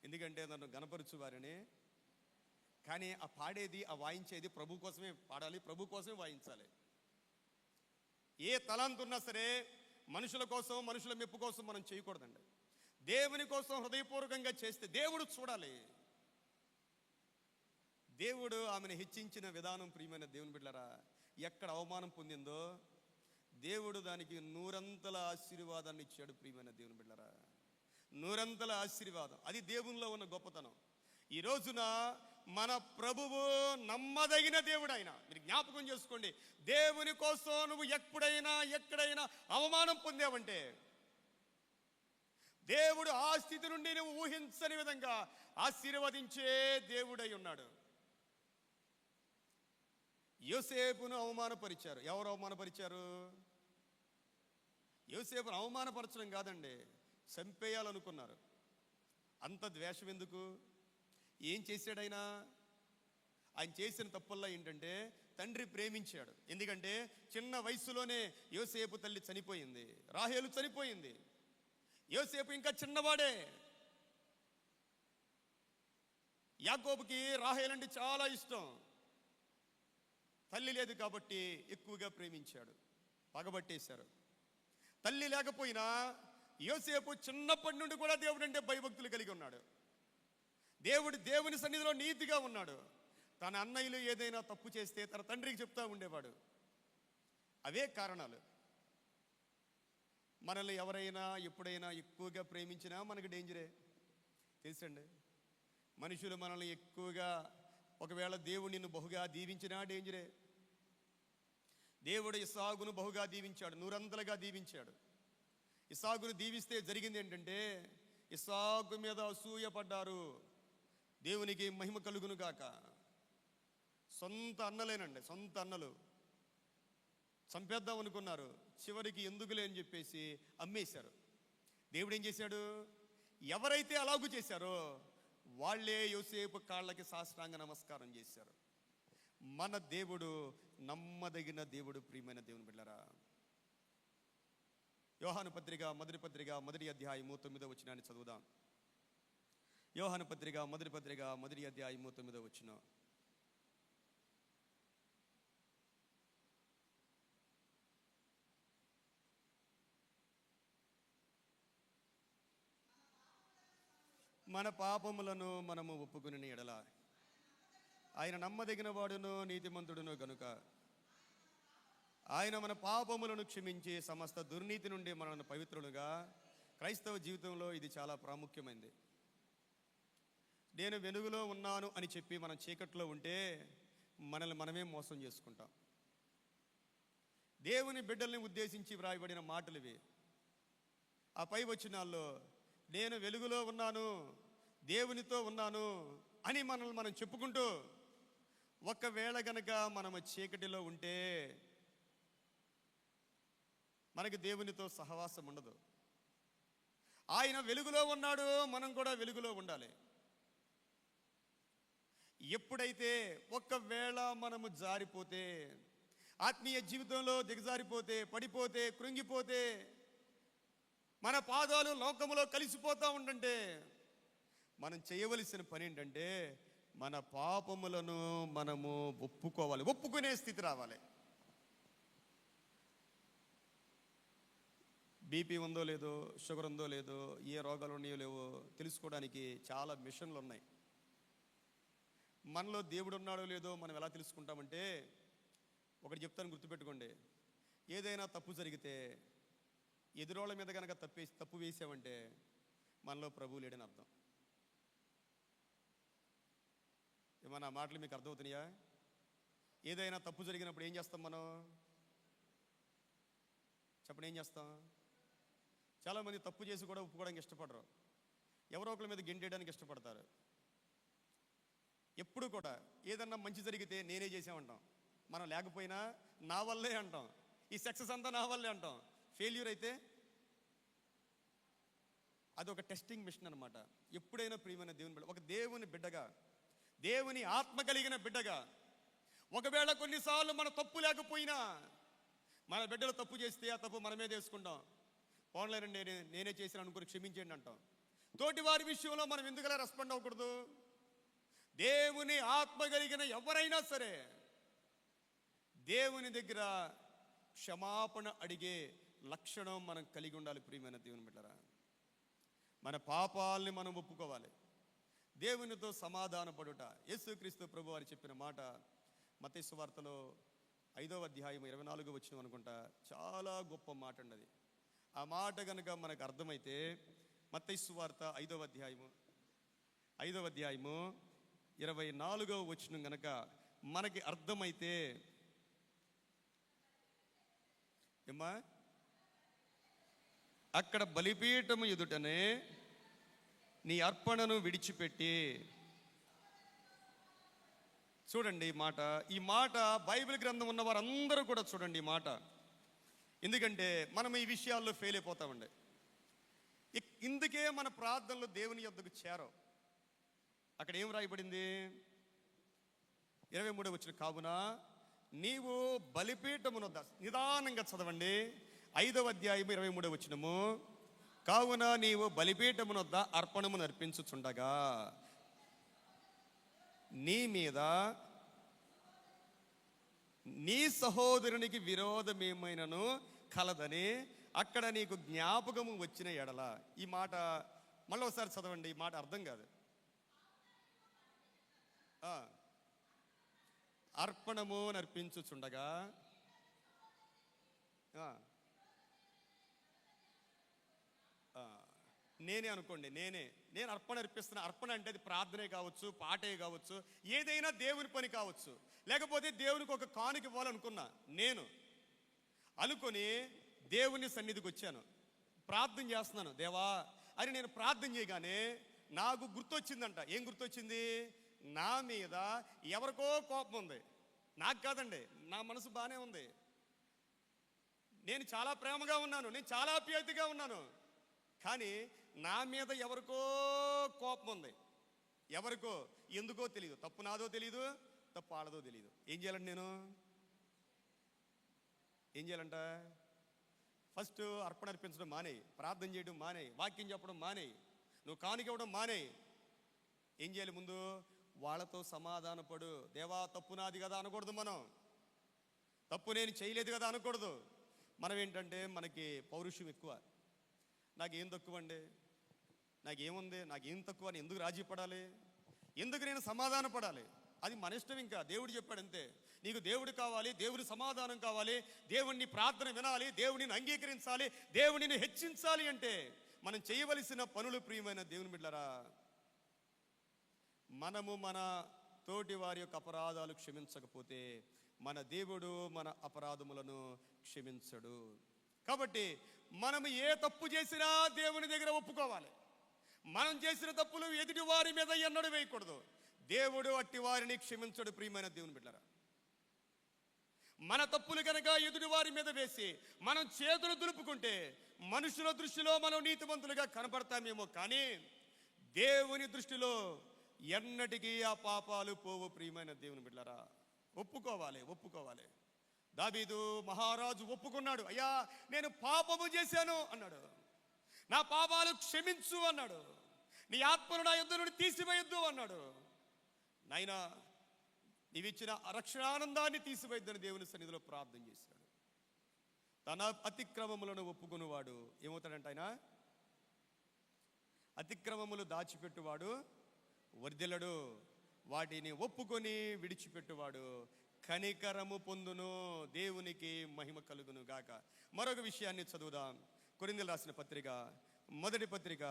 ఎందుకంటే నన్ను గణపరచు వారిని, కానీ ఆ పాడేది, ఆ వాయించేది ప్రభు కోసమే పాడాలి, ప్రభు కోసమే వాయించాలి. ఏ తలాంతు ఉన్నా సరే మనుషుల కోసం, మనుషుల మెప్పు కోసం మనం చేయకూడదండి. దేవుని కోసం హృదయపూర్వకంగా చేస్తే దేవుడు చూడాలి. దేవుడు ఆమెను హెచ్చించిన విధానం, ప్రియమైన దేవుని బిడ్డలారా, ఎక్కడ అవమానం పొందిందో దేవుడు దానికి 100 ఆశీర్వాదాన్ని ఇచ్చాడు. ప్రియమైన దేవుని బిడ్డలారా, 100 ఆశీర్వాదం. అది దేవునిలో ఉన్న గొప్పతనం. ఈ రోజున మన ప్రభువు నమ్మదగిన దేవుడు. ఆయన మీరు జ్ఞాపకం చేసుకోండి, దేవుని కోసం నువ్వు ఎక్కడైనా అవమానం పొందావంటే దేవుడు ఆ స్థితి నుండి నువ్వు ఊహించని విధంగా ఆశీర్వదించే దేవుడై ఉన్నాడు. యోసేపును అవమానపరిచారు. ఎవరు అవమానపరిచారు? యోసేపును అవమానపరచడం కాదండి, చంపేయాలనుకున్నారు. అంత ద్వేషం ఎందుకు? ఏం చేశాడు ఆయన? ఆయన చేసిన తప్పుల్లో ఏంటంటే తండ్రి ప్రేమించాడు. ఎందుకంటే చిన్న వయసులోనే యోసేపు తల్లి చనిపోయింది, రాహేలు చనిపోయింది. యోసేపు ఇంకా చిన్నవాడే. యాకోబుకి రాహేలు అంటే చాలా ఇష్టం. తల్లి లేదు కాబట్టి ఎక్కువగా ప్రేమించాడు, పగబట్టేశారు. తల్లి లేకపోయినా యోసేపు చిన్నప్పటి నుండి కూడా దేవుడు అంటే భయభక్తులు కలిగి ఉన్నాడు. దేవుని సన్నిధిలో నీతిగా ఉన్నాడు. తన అన్నయ్యలు ఏదైనా తప్పు చేస్తే తన తండ్రికి చెప్తా ఉండేవాడు. అవే కారణాలు. మనల్ని ఎవరైనా ఎప్పుడైనా ఎక్కువగా ప్రేమించినా మనకు డేంజరే తెలుసండి. మనుషులు మనల్ని ఎక్కువగా, ఒకవేళ దేవుడు నిన్ను బహుగా దీవించినా డేంజరే. దేవుడు ఇస్సాకును బహుగా దీవించాడు, 100 దీవించాడు. ఇస్సాకును దీవిస్తే జరిగింది ఏంటంటే ఇస్సాకు మీద అసూయ పడ్డారు. దేవునికి మహిమ కలుగును గాక. సొంత అన్నలు చంపేద్దాం అనుకున్నారు. చివరికి ఎందుకులే అని చెప్పేసి అమ్మేశారు. దేవుడు ఏం చేశాడు? ఎవరైతే అలాగూ చేశారో వాళ్ళే యోసేపు కాళ్ళకి సాష్టాంగ నమస్కారం చేశారు. మన దేవుడు నమ్మదగిన దేవుడు. ప్రియమైన దేవుని బిడ్డలారా, యోహాను పత్రిక మొదటి అధ్యాయము 9వ వచనాన్ని చదువుదాం. యోహాను పత్రిక మొదటి అధ్యాయము 9వ వచనం. మన పాపములను మనము ఒప్పుకుని ఎడల ఆయన నమ్మదగిన వాడును నీతిమంతుడును గనుక ఆయన మన పాపములను క్షమించి సమస్త దుర్నీతి నుండి మనల్ని పవిత్రులుగా. క్రైస్తవ జీవితంలో ఇది చాలా ప్రాముఖ్యమైనది. నేను వెలుగులో ఉన్నాను అని చెప్పి మనం చీకట్లో ఉంటే మనల్ని మనమే మోసం చేసుకుంటాం. దేవుని బిడ్డల్ని ఉద్దేశించి వ్రాయబడిన మాటలు ఇవి. ఆ పై వచనాల్లో నేను వెలుగులో ఉన్నాను, దేవునితో ఉన్నాను అని మనల్ని మనం చెప్పుకుంటూ ఒకవేళ గనక మనము చీకటిలో ఉంటే మనకి దేవునితో సహవాసం ఉండదు. ఆయన వెలుగులో ఉన్నాడు, మనం కూడా వెలుగులో ఉండాలి. ఎప్పుడైతే ఒకవేళ మనము జారిపోతే, ఆత్మీయ జీవితంలో దిగజారిపోతే, పడిపోతే, కృంగిపోతే, మన పాదాలు లోకములో కలిసిపోతూ ఉండంటే మనం చేయవలసిన పని ఏంటంటే మన పాపములను మనము ఒప్పుకోవాలి, ఒప్పుకునే స్థితి రావాలి. బీపీ ఉందో లేదో, షుగర్ ఉందో లేదో, ఏ రోగాలు ఉన్నాయో లేవో తెలుసుకోవడానికి చాలా మిషన్లు ఉన్నాయి. మనలో దేవుడు ఉన్నాడో లేదో మనం ఎలా తెలుసుకుంటామంటే, ఒకటి చెప్తాను గుర్తుపెట్టుకోండి. ఏదైనా తప్పు జరిగితే ఎదురోళ్ళ మీద కనుక తప్పు వేసామంటే మనలో ప్రభువు లేడని అర్థం. ఏమన్నా మాటలు మీకు అర్థమవుతున్నాయా? ఏదైనా తప్పు జరిగినప్పుడు ఏం చేస్తాం మనం? చెప్పండి, ఏం చేస్తాం? చాలామంది తప్పు చేసి కూడా ఒప్పుకోవడానికి ఇష్టపడరు. ఎవరో ఒకరి మీద గెంటేయడానికి ఇష్టపడతారు. ఎప్పుడు కూడా ఏదన్నా మంచి జరిగితే నేనే చేసామంటాం. మనం లేకపోయినా నా వల్లే అంటాం. ఈ సక్సెస్ అంతా నా వల్లే అంటాం. ఫెయిల్యూర్ అయితే అది ఒక టెస్టింగ్ మిషన్ అనమాట. ఎప్పుడైనా ప్రియమైన దేవుని బిడ్డ, ఒక దేవుని బిడ్డగా, దేవుని ఆత్మ కలిగిన బిడ్డగా, ఒకవేళ కొన్నిసార్లు మన తప్పు లేకపోయినా మన బిడ్డలు తప్పు చేస్తే ఆ తప్పు మనమే చేసుకుంటాం. ఆన్లైన్ నేనే చేసిన అనుకుని క్షమించండి అంటాం. తోటి వారి విషయంలో మనం ఎందుకలా రెస్పాండ్ అవ్వకూడదు? దేవుని ఆత్మ కలిగిన ఎవరైనా సరే దేవుని దగ్గర క్షమాపణ అడిగే లక్షణం మనం కలిగి ఉండాలి. ప్రియమైన దేవుని బిడ్డరా, మన పాపాలని మనం ఒప్పుకోవాలి, దేవునితో సమాధానపడుట. యేసుక్రీస్తు ప్రభు వారు చెప్పిన మాట మత్తయి సువార్తలో 5వ అధ్యాయం 24వ వచనం అనుకుంటా. చాలా గొప్ప మాట అండి అది. ఆ మాట కనుక మనకు అర్థమైతే, మత్తయి సువార్త 5వ అధ్యాయము 24వ వచనం కనుక మనకి అర్థమైతే, ఏమ్మా, అక్కడ బలిపీఠము ఎదుటనే నీ అర్పణను విడిచిపెట్టి. చూడండి ఈ మాట బైబిల్ గ్రంథం ఉన్న వారందరూ కూడా చూడండి ఈ మాట. ఎందుకంటే మనం ఈ విషయాల్లో ఫెయిల్ అయిపోతామండి. ఇందుకే మన ప్రార్థనలు దేవుని యొద్దకు చేరవు. అక్కడ ఏం రాయబడింది? 23వ వచనం, కావున నీవు బలిపీఠమునొద్ద, నిదానంగా చదవండి. 5వ అధ్యాయం 23వ వచనము, కావున నీవు బలిపీఠమునొద్ద అర్పణమును అర్పించుచుండగా నీ మీద నీ సహోదరునికి విరోధమేమైనను కలదని అక్కడ నీకు జ్ఞాపకము వచ్చిన ఎడల. ఈ మాట మళ్ళీ ఒకసారి చదవండి, ఈ మాట అర్థం కాదు. అర్పణము నర్పించుచుండగా నేనే అనుకోండి, నేను అర్పణ అర్పిస్తున్నా. అర్పణ అంటే అది ప్రార్థనే కావచ్చు, పాటే కావచ్చు, ఏదైనా దేవుని పని కావచ్చు. లేకపోతే దేవునికి ఒక కానుక ఇవ్వాలనుకున్నా నేను అనుకొని దేవుని సన్నిధికి వచ్చాను, ప్రార్థన చేస్తున్నాను. దేవా అని నేను ప్రార్థన చేయగానే నాకు గుర్తొచ్చిందంట. ఏం గుర్తొచ్చింది? నా మీద ఎవరికో కోపం ఉంది. నాకు కాదండి, నా మనసు బాగానే ఉంది. నేను చాలా ప్రేమగా ఉన్నాను, నేను చాలా ఆప్యాయతగా ఉన్నాను. కానీ నా మీద ఎవరికో కోపం ఉంది. ఎవరికో, ఎందుకో తెలియదు. తప్పు నాదో తెలియదు, తప్పు ఆడదో తెలియదు. ఏం చేయాలంటే నేను ఏం చేయాలంట? ఫస్ట్ అర్పణ అర్పించడం మానేయి, ప్రార్థన చేయడం మానేయి, వాక్యం చెప్పడం మానేయి, నువ్వు కానుక ఇవ్వడం మానేయి. ఏం చేయాలి? ముందు వాళ్ళతో సమాధానపడు. దేవా తప్పు నాది కదా అనకూడదు. మనం తప్పు నేను చేయలేదు కదా అనకూడదు. మనం ఏంటంటే మనకి పౌరుషం ఎక్కువ. నాకేం తక్కువ అండి, నాకేముంది, నాకేం తక్కువ అని ఎందుకు రాజీ పడాలి? ఎందుకు నేను సమాధాన పడాలి? అది మన ఇష్టం. ఇంకా దేవుడు చెప్పాడు అంతే. నీకు దేవుడు కావాలి, దేవుడి సమాధానం కావాలి, దేవుడిని ప్రార్థన వినాలి, దేవుడిని అంగీకరించాలి, దేవుడిని హెచ్చించాలి అంటే మనం చేయవలసిన పనులు, ప్రియమైన దేవుని బిడ్డలారా, మనము మన తోటి వారి యొక్క అపరాధాలు క్షమించకపోతే మన దేవుడు మన అపరాధములను క్షమించడు. కాబట్టి మనం ఏ తప్పు చేసినా దేవుని దగ్గర ఒప్పుకోవాలి. మనం చేసిన తప్పులు ఎదుటి వారి మీద ఎన్నడూ వేయకూడదు. దేవుడు అట్టి వారిని క్షమించడు. ప్రియమైన దేవుని బిడ్డలారా, మన తప్పులు కనుక ఎదుటి వారి మీద వేసి మనం చేతులు దులుపుకుంటే మనుషుల దృష్టిలో మనం నీతిమంతులుగా కనపడతామేమో, కానీ దేవుని దృష్టిలో ఎన్నటికీ ఆ పాపాలు పోవు. ప్రియమైన దేవుని బిడ్డలారా, ఒప్పుకోవాలి. దావీదు మహారాజు ఒప్పుకున్నాడు. అయ్యా, నేను పాపము చేశాను అన్నాడు. నా పాపాలు క్షమించు అన్నాడు. నీ ఆత్మను నా యుద్ధ నుండి తీసివేయొద్దు అన్నాడు. నాయనా, నీవిచ్చిన రక్షణానందాన్ని తీసివేయొద్దని దేవుని సన్నిధిలో ప్రార్థన చేశాడు. తన అతిక్రమములను ఒప్పుకునేవాడు ఏమవుతాడంట? ఆయన అతిక్రమములు దాచిపెట్టువాడు వర్ధిల్లడు, వాటిని ఒప్పుకొని విడిచిపెట్టువాడు కనికరము పొందును. దేవునికి మహిమ కలుగును గాక. మరొక విషయాన్ని చదువుదాం. కొరింథీయులకు రాసిన పత్రిక, మొదటి పత్రిక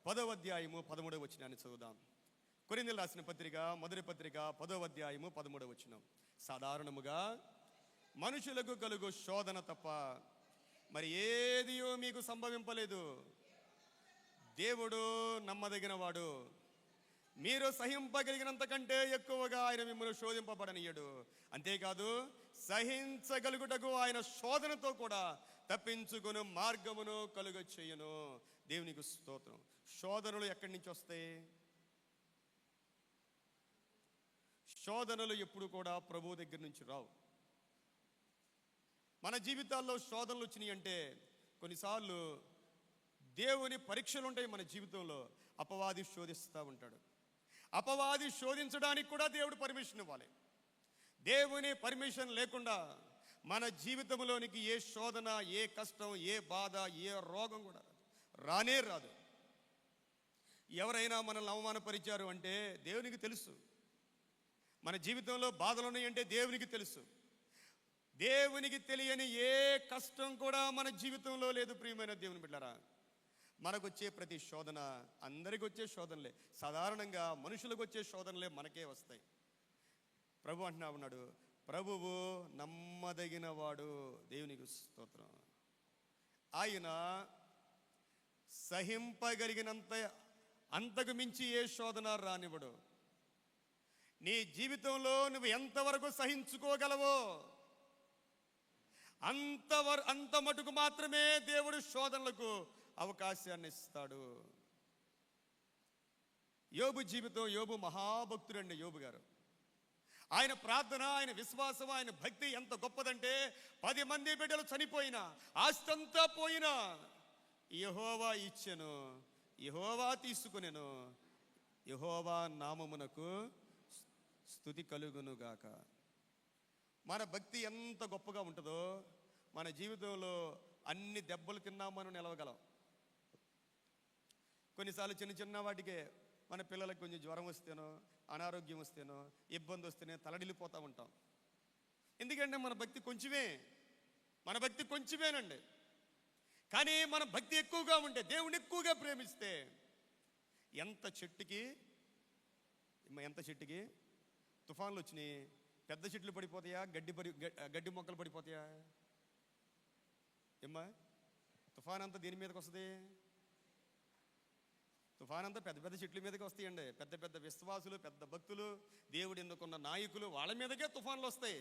10వ అధ్యాయము 13వ వచనాన్ని చదువుదాం. కొరింథీయులకు రాసిన పత్రిక, మొదటి పత్రిక 10వ అధ్యాయము 13వ వచనం. సాధారణముగా మనుషులకు కలుగు శోధన తప్ప మరి ఏదియో మీకు సంభవింపలేదు. దేవుడు నమ్మదగిన వాడు, మీరు సహింపగలిగినంత కంటే ఎక్కువగా ఆయన మిమ్మల్ని శోధింపబడనీయడు. అంతేకాదు, సహించగలుగుటకు ఆయన శోధనతో కూడా తప్పించుకుని మార్గమును కలుగ చేయను. దేవునికి స్తోత్రం. శోధనలు ఎక్కడి నుంచి వస్తాయి? శోధనలు ఎప్పుడు కూడా ప్రభు దగ్గర నుంచి రావు. మన జీవితాల్లో శోధనలు వచ్చినాయి అంటే కొన్నిసార్లు దేవుని పరీక్షలు ఉంటాయి మన జీవితంలో. అపవాది శోధిస్తూ ఉంటాడు. అపవాది శోధించడానికి కూడా దేవుడు పర్మిషన్ ఇవ్వాలి. దేవుని పర్మిషన్ లేకుండా మన జీవితంలోనికి ఏ శోధన, ఏ కష్టం, ఏ బాధ, ఏ రోగం కూడా రానే రాదు. ఎవరైనా మనల్ని అవమానపరిచారు అంటే దేవునికి తెలుసు. మన జీవితంలో బాధలు ఉన్నాయంటే దేవునికి తెలుసు. దేవునికి తెలియని ఏ కష్టం కూడా మన జీవితంలో లేదు. ప్రియమైన దేవుని బిడ్డలారా, మనకు వచ్చే ప్రతి శోధన, అందరికి వచ్చే శోధనలే, సాధారణంగా మనుషులకు వచ్చే శోధనలే మనకే వస్తాయి. ప్రభు అంటున్నా ఉన్నాడు, ప్రభువు నమ్మదగిన వాడు. దేవునికి స్తోత్రం. ఆయన సహింపగలిగినంత, అంతకు మించి ఏ శోధన రానివ్వడు. నీ జీవితంలో నువ్వు ఎంతవరకు సహించుకోగలవో అంత మటుకు మాత్రమే దేవుడు శోధనలకు అవకాశాన్ని ఇస్తాడు. యోబు జీవితం, యోబు మహాభక్తుడండి. యోబు గారు, ఆయన ప్రార్థన, ఆయన విశ్వాసం, ఆయన భక్తి ఎంత గొప్పదంటే 10 మంది బిడ్డలు చనిపోయినా, ఆస్తంతా పోయినా యెహోవా ఇచ్చెను, యెహోవా తీసుకునెను, యెహోవా నామమునకు స్తుతి కలుగునుగాక. మన భక్తి ఎంత గొప్పగా ఉంటుందో మన జీవితంలో అన్ని దెబ్బలు తిన్నా మనం నిలవగలం. కొన్నిసార్లు చిన్న చిన్న వాటికే మన పిల్లలకు కొంచెం జ్వరం వస్తేనో, అనారోగ్యం వస్తేనో, ఇబ్బంది వస్తేనే తలడిల్లిపోతూ ఉంటాం. ఎందుకంటే మన భక్తి కొంచెమేనండి. కానీ మన భక్తి ఎక్కువగా ఉంటే, దేవుని ఎక్కువగా ప్రేమిస్తే ఎంత చెట్టుకి తుఫాన్లు వచ్చినాయి, పెద్ద చెట్లు పడిపోతాయా, గడ్డి మొక్కలు పడిపోతాయా? ఏమ్మా, తుఫాన్ అంతా దేని మీదకి వస్తుంది? తుఫాన్ అంతా పెద్ద పెద్ద చెట్ల మీదకి వస్తాయండి. పెద్ద పెద్ద విశ్వాసులు, పెద్ద భక్తులు, దేవుడు ఎందుకున్న నాయకులు, వాళ్ళ మీదకే తుఫాన్లు వస్తాయి.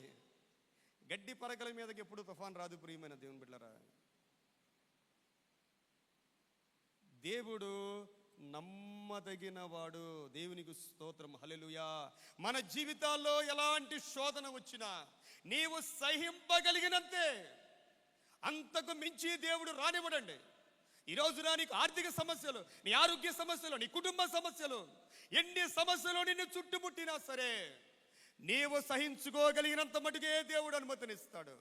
గడ్డి పరకల మీదకి ఎప్పుడు తుఫాన్ రాదు. ప్రియమైన దేవుని బిడ్డలారా, దేవుడు నమ్మదగిన వాడు. దేవునికి స్తోత్రం, హల్లెలూయా. మన జీవితాల్లో ఎలాంటి శోధన వచ్చినా నీవు సహింపగలిగినంతే, అంతకు మించి దేవుడు రానివ్వడండి. ఈరోజు నీకు ఆర్థిక సమస్యలు, నీ ఆరోగ్య సమస్యలు, నీ కుటుంబ సమస్యలు, ఎన్ని సమస్యలు నిన్ను చుట్టుముట్టినా సరే నీవు సహించుకోగలిగినంత మటుకే దేవుడు అనుమతినిస్తాడు.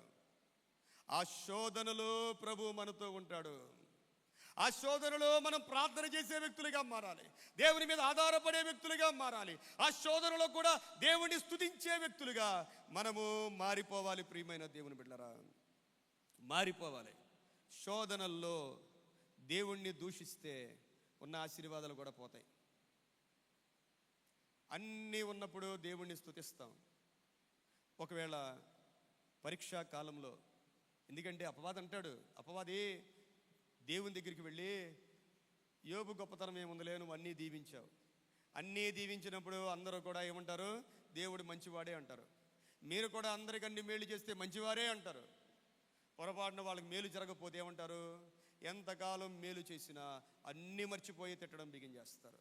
ఆ శోధనలో ప్రభు మనతో ఉంటాడు. ఆ శోధనలో మనం ప్రార్థన చేసే వ్యక్తులుగా మారాలి. దేవుని మీద ఆధారపడే వ్యక్తులుగా మారాలి. ఆ శోధనలో కూడా దేవుణ్ణి స్తుతించే వ్యక్తులుగా మనము మారిపోవాలి. ప్రియమైన దేవుని బిడ్డలారా, మారిపోవాలి. శోధనల్లో దేవుణ్ణి దూషిస్తే ఉన్న ఆశీర్వాదాలు కూడా పోతాయి. అన్నీ ఉన్నప్పుడు దేవుణ్ణి స్తుతిస్తాం. ఒకవేళ పరీక్షా కాలంలో, ఎందుకంటే అపవాది అంటాడు, అపవాది దేవుని దగ్గరికి వెళ్ళి, యోబు గొప్పతనం ఏముందిలే, నువ్వు అన్నీ దీవించావు. అన్నీ దీవించినప్పుడు అందరూ కూడా ఏమంటారు? దేవుడు మంచివాడే అంటారు. మీరు కూడా అందరికి అన్ని మేలు చేస్తే మంచివారే అంటారు. పొరపాటున వాళ్ళకి మేలు జరగకపోతే ఏమంటారు? ఎంతకాలం మేలు చేసినా అన్నీ మర్చిపోయి తిట్టడం బిగించేస్తారు.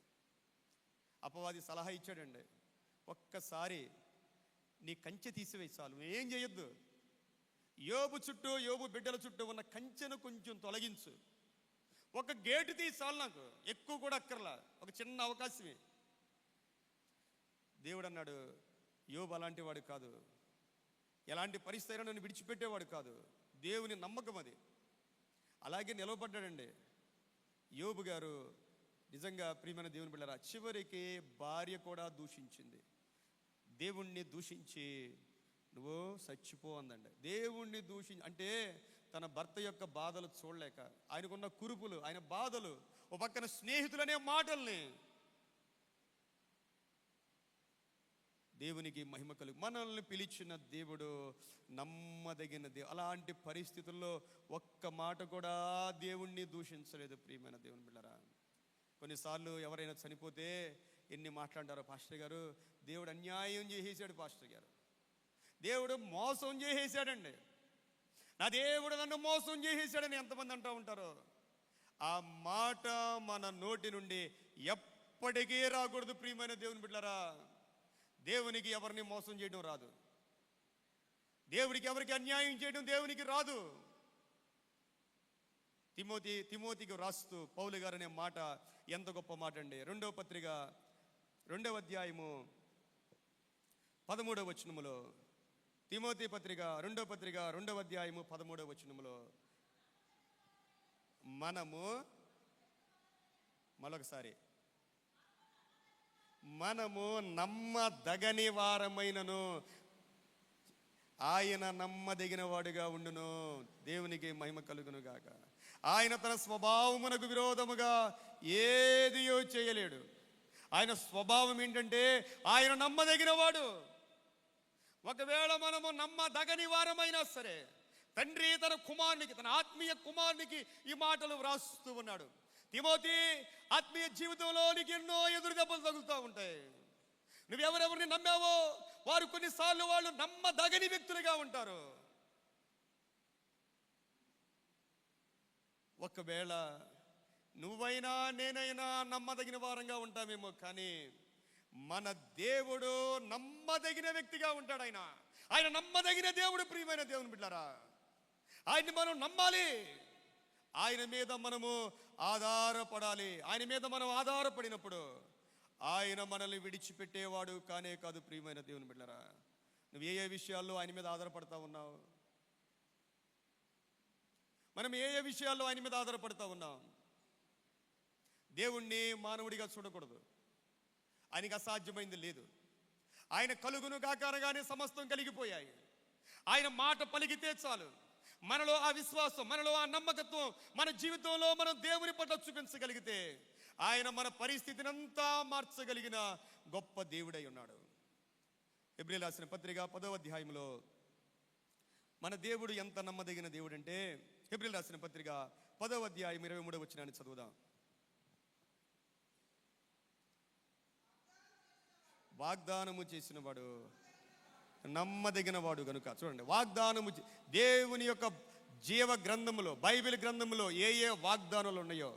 అపవాది సలహా ఇచ్చాడండి, ఒక్కసారి నీ కంచె తీసివేయి చాలు, ఏం చేయొద్దు. యోబు చుట్టూ, యోబు బిడ్డల చుట్టూ ఉన్న కంచెను కొంచెం తొలగించు, ఒక గేటు తీసి చాలు, నాకు ఎక్కువ కూడా అక్కర్లా, ఒక చిన్న అవకాశమే. దేవుడు అన్నాడు, యోబు అలాంటి వాడు కాదు, ఎలాంటి పరిస్థితి అయినా నన్ను విడిచిపెట్టేవాడు కాదు. దేవుని నమ్మకం అది. అలాగే నిలవబడ్డాడండి యోబు గారు. నిజంగా ప్రియమైన దేవుని బిడ్డలారా, చివరికి భార్య కూడా దూషించింది. దేవుణ్ణి దూషించి నువ్వు చచ్చిపో అందండి. దేవుణ్ణి అంటే తన భర్త యొక్క బాధలు చూడలేక, ఆయనకున్న కురుపులు, ఆయన బాధలు, ఓ పక్కన స్నేహితులనే మాటల్ని, దేవునికి మహిమ కలుగు. మనల్ని పిలిచిన దేవుడు నమ్మదగిన దేవుడు. అలాంటి పరిస్థితుల్లో ఒక్క మాట కూడా దేవుణ్ణి దూషించలేదు. ప్రియమైన దేవుని బిడ్డలారా, కొన్నిసార్లు ఎవరైనా చనిపోతే ఎన్ని మాట్లాడారో, పాస్టర్ గారు దేవుడు అన్యాయం చేసేసాడు, పాస్టర్ గారు దేవుడు మోసం చేసేసాడండి, నా దేవుడు నన్ను మోసం చేసేసాడని ఎంతమంది అంటూ ఉంటారో. ఆ మాట మన నోటి నుండి ఎప్పటికీ రాకూడదు. ప్రియమైన దేవుని బిడ్డలారా, దేవునికి ఎవరిని మోసం చేయడం రాదు. దేవుడికి ఎవరికి అన్యాయం చేయడం దేవునికి రాదు. తిమోతికి రాస్తూ పౌలు గారు అనే మాట ఎంత గొప్ప మాట అండి. 2వ పత్రిక 2వ అధ్యాయము 13వ వచనములో, తిమోతి పత్రిక 2వ పత్రిక 2వ అధ్యాయము 13వ వచనములో, మనము మరొకసారి, మనము నమ్మదగని వారమైనను ఆయన నమ్మదగిన వాడుగా ఉండును. దేవునికి మహిమ కలుగును గాక. ఆయన తన స్వభావమునకు విరోధముగా ఏదియో చేయలేడు. ఆయన స్వభావం ఏంటంటే ఆయన నమ్మదగిన వాడు. ఒకవేళ మనము నమ్మదగని వారమైనా సరే, తండ్రి తన కుమారునికి, తన ఆత్మీయ కుమారునికి ఈ మాటలు వ్రాస్తూ ఉన్నాడు. తిమోతి, ఆత్మీయ జీవితంలో నీకు ఎన్నో ఎదురు దెబ్బలు తగులుతూ ఉంటాయి. నువ్వెవరెవరిని నమ్మావో వారు కొన్నిసార్లు వాళ్ళు నమ్మదగని వ్యక్తులుగా ఉంటారు. ఒకవేళ నువ్వైనా నేనైనా నమ్మదగిన వారంగా ఉంటామేమో, కానీ మన దేవుడు నమ్మదగిన వ్యక్తిగా ఉంటాడు. ఆయన నమ్మదగిన దేవుడు. ప్రియమైన దేవుని బిడ్డలారా, ఆయన్ని మనం నమ్మాలి. ఆయన మీద మనము ఆధారపడాలి. ఆయన మీద మనం ఆధారపడినప్పుడు ఆయన మనల్ని విడిచిపెట్టేవాడు కానే కాదు. ప్రియమైన దేవుని బిడ్డలారా, నువ్వు ఏ విషయాల్లో ఆయన మీద ఆధారపడతా ఉన్నావు? మనం ఏ విషయాల్లో ఆయన మీద ఆధారపడతా ఉన్నాం? దేవుణ్ణి మానవుడిగా చూడకూడదు. ఆయనకి అసాధ్యమైంది లేదు. ఆయన కలుగును గాకనగానే సమస్తం కలిగిపోయాయి. ఆయన మాట పలికితే చాలు, మనలో ఆ విశ్వాసం, మనలో ఆ నమ్మకత్వం మన జీవితంలో మనం దేవుని పట్ల చూపించగలిగితే ఆయన మన పరిస్థితిని అంతా మార్చగలిగిన గొప్ప దేవుడై ఉన్నాడు. హెబ్రీయులకు రాసిన పత్రిక 10వ అధ్యాయంలో మన దేవుడు ఎంత నమ్మదగిన దేవుడు అంటే, హెబ్రీయులకు రాసిన పత్రిక 10వ అధ్యాయం 23వ వచనాన్ని చదువుదాం. వాగ్దానము చేసిన వాడు నమ్మదగిన వాడు గనుక. చూడండి, వాగ్దానము, దేవుని యొక్క జీవ గ్రంథములో, బైబిల్ గ్రంథములో ఏ వాగ్దానాలు ఉన్నాయో,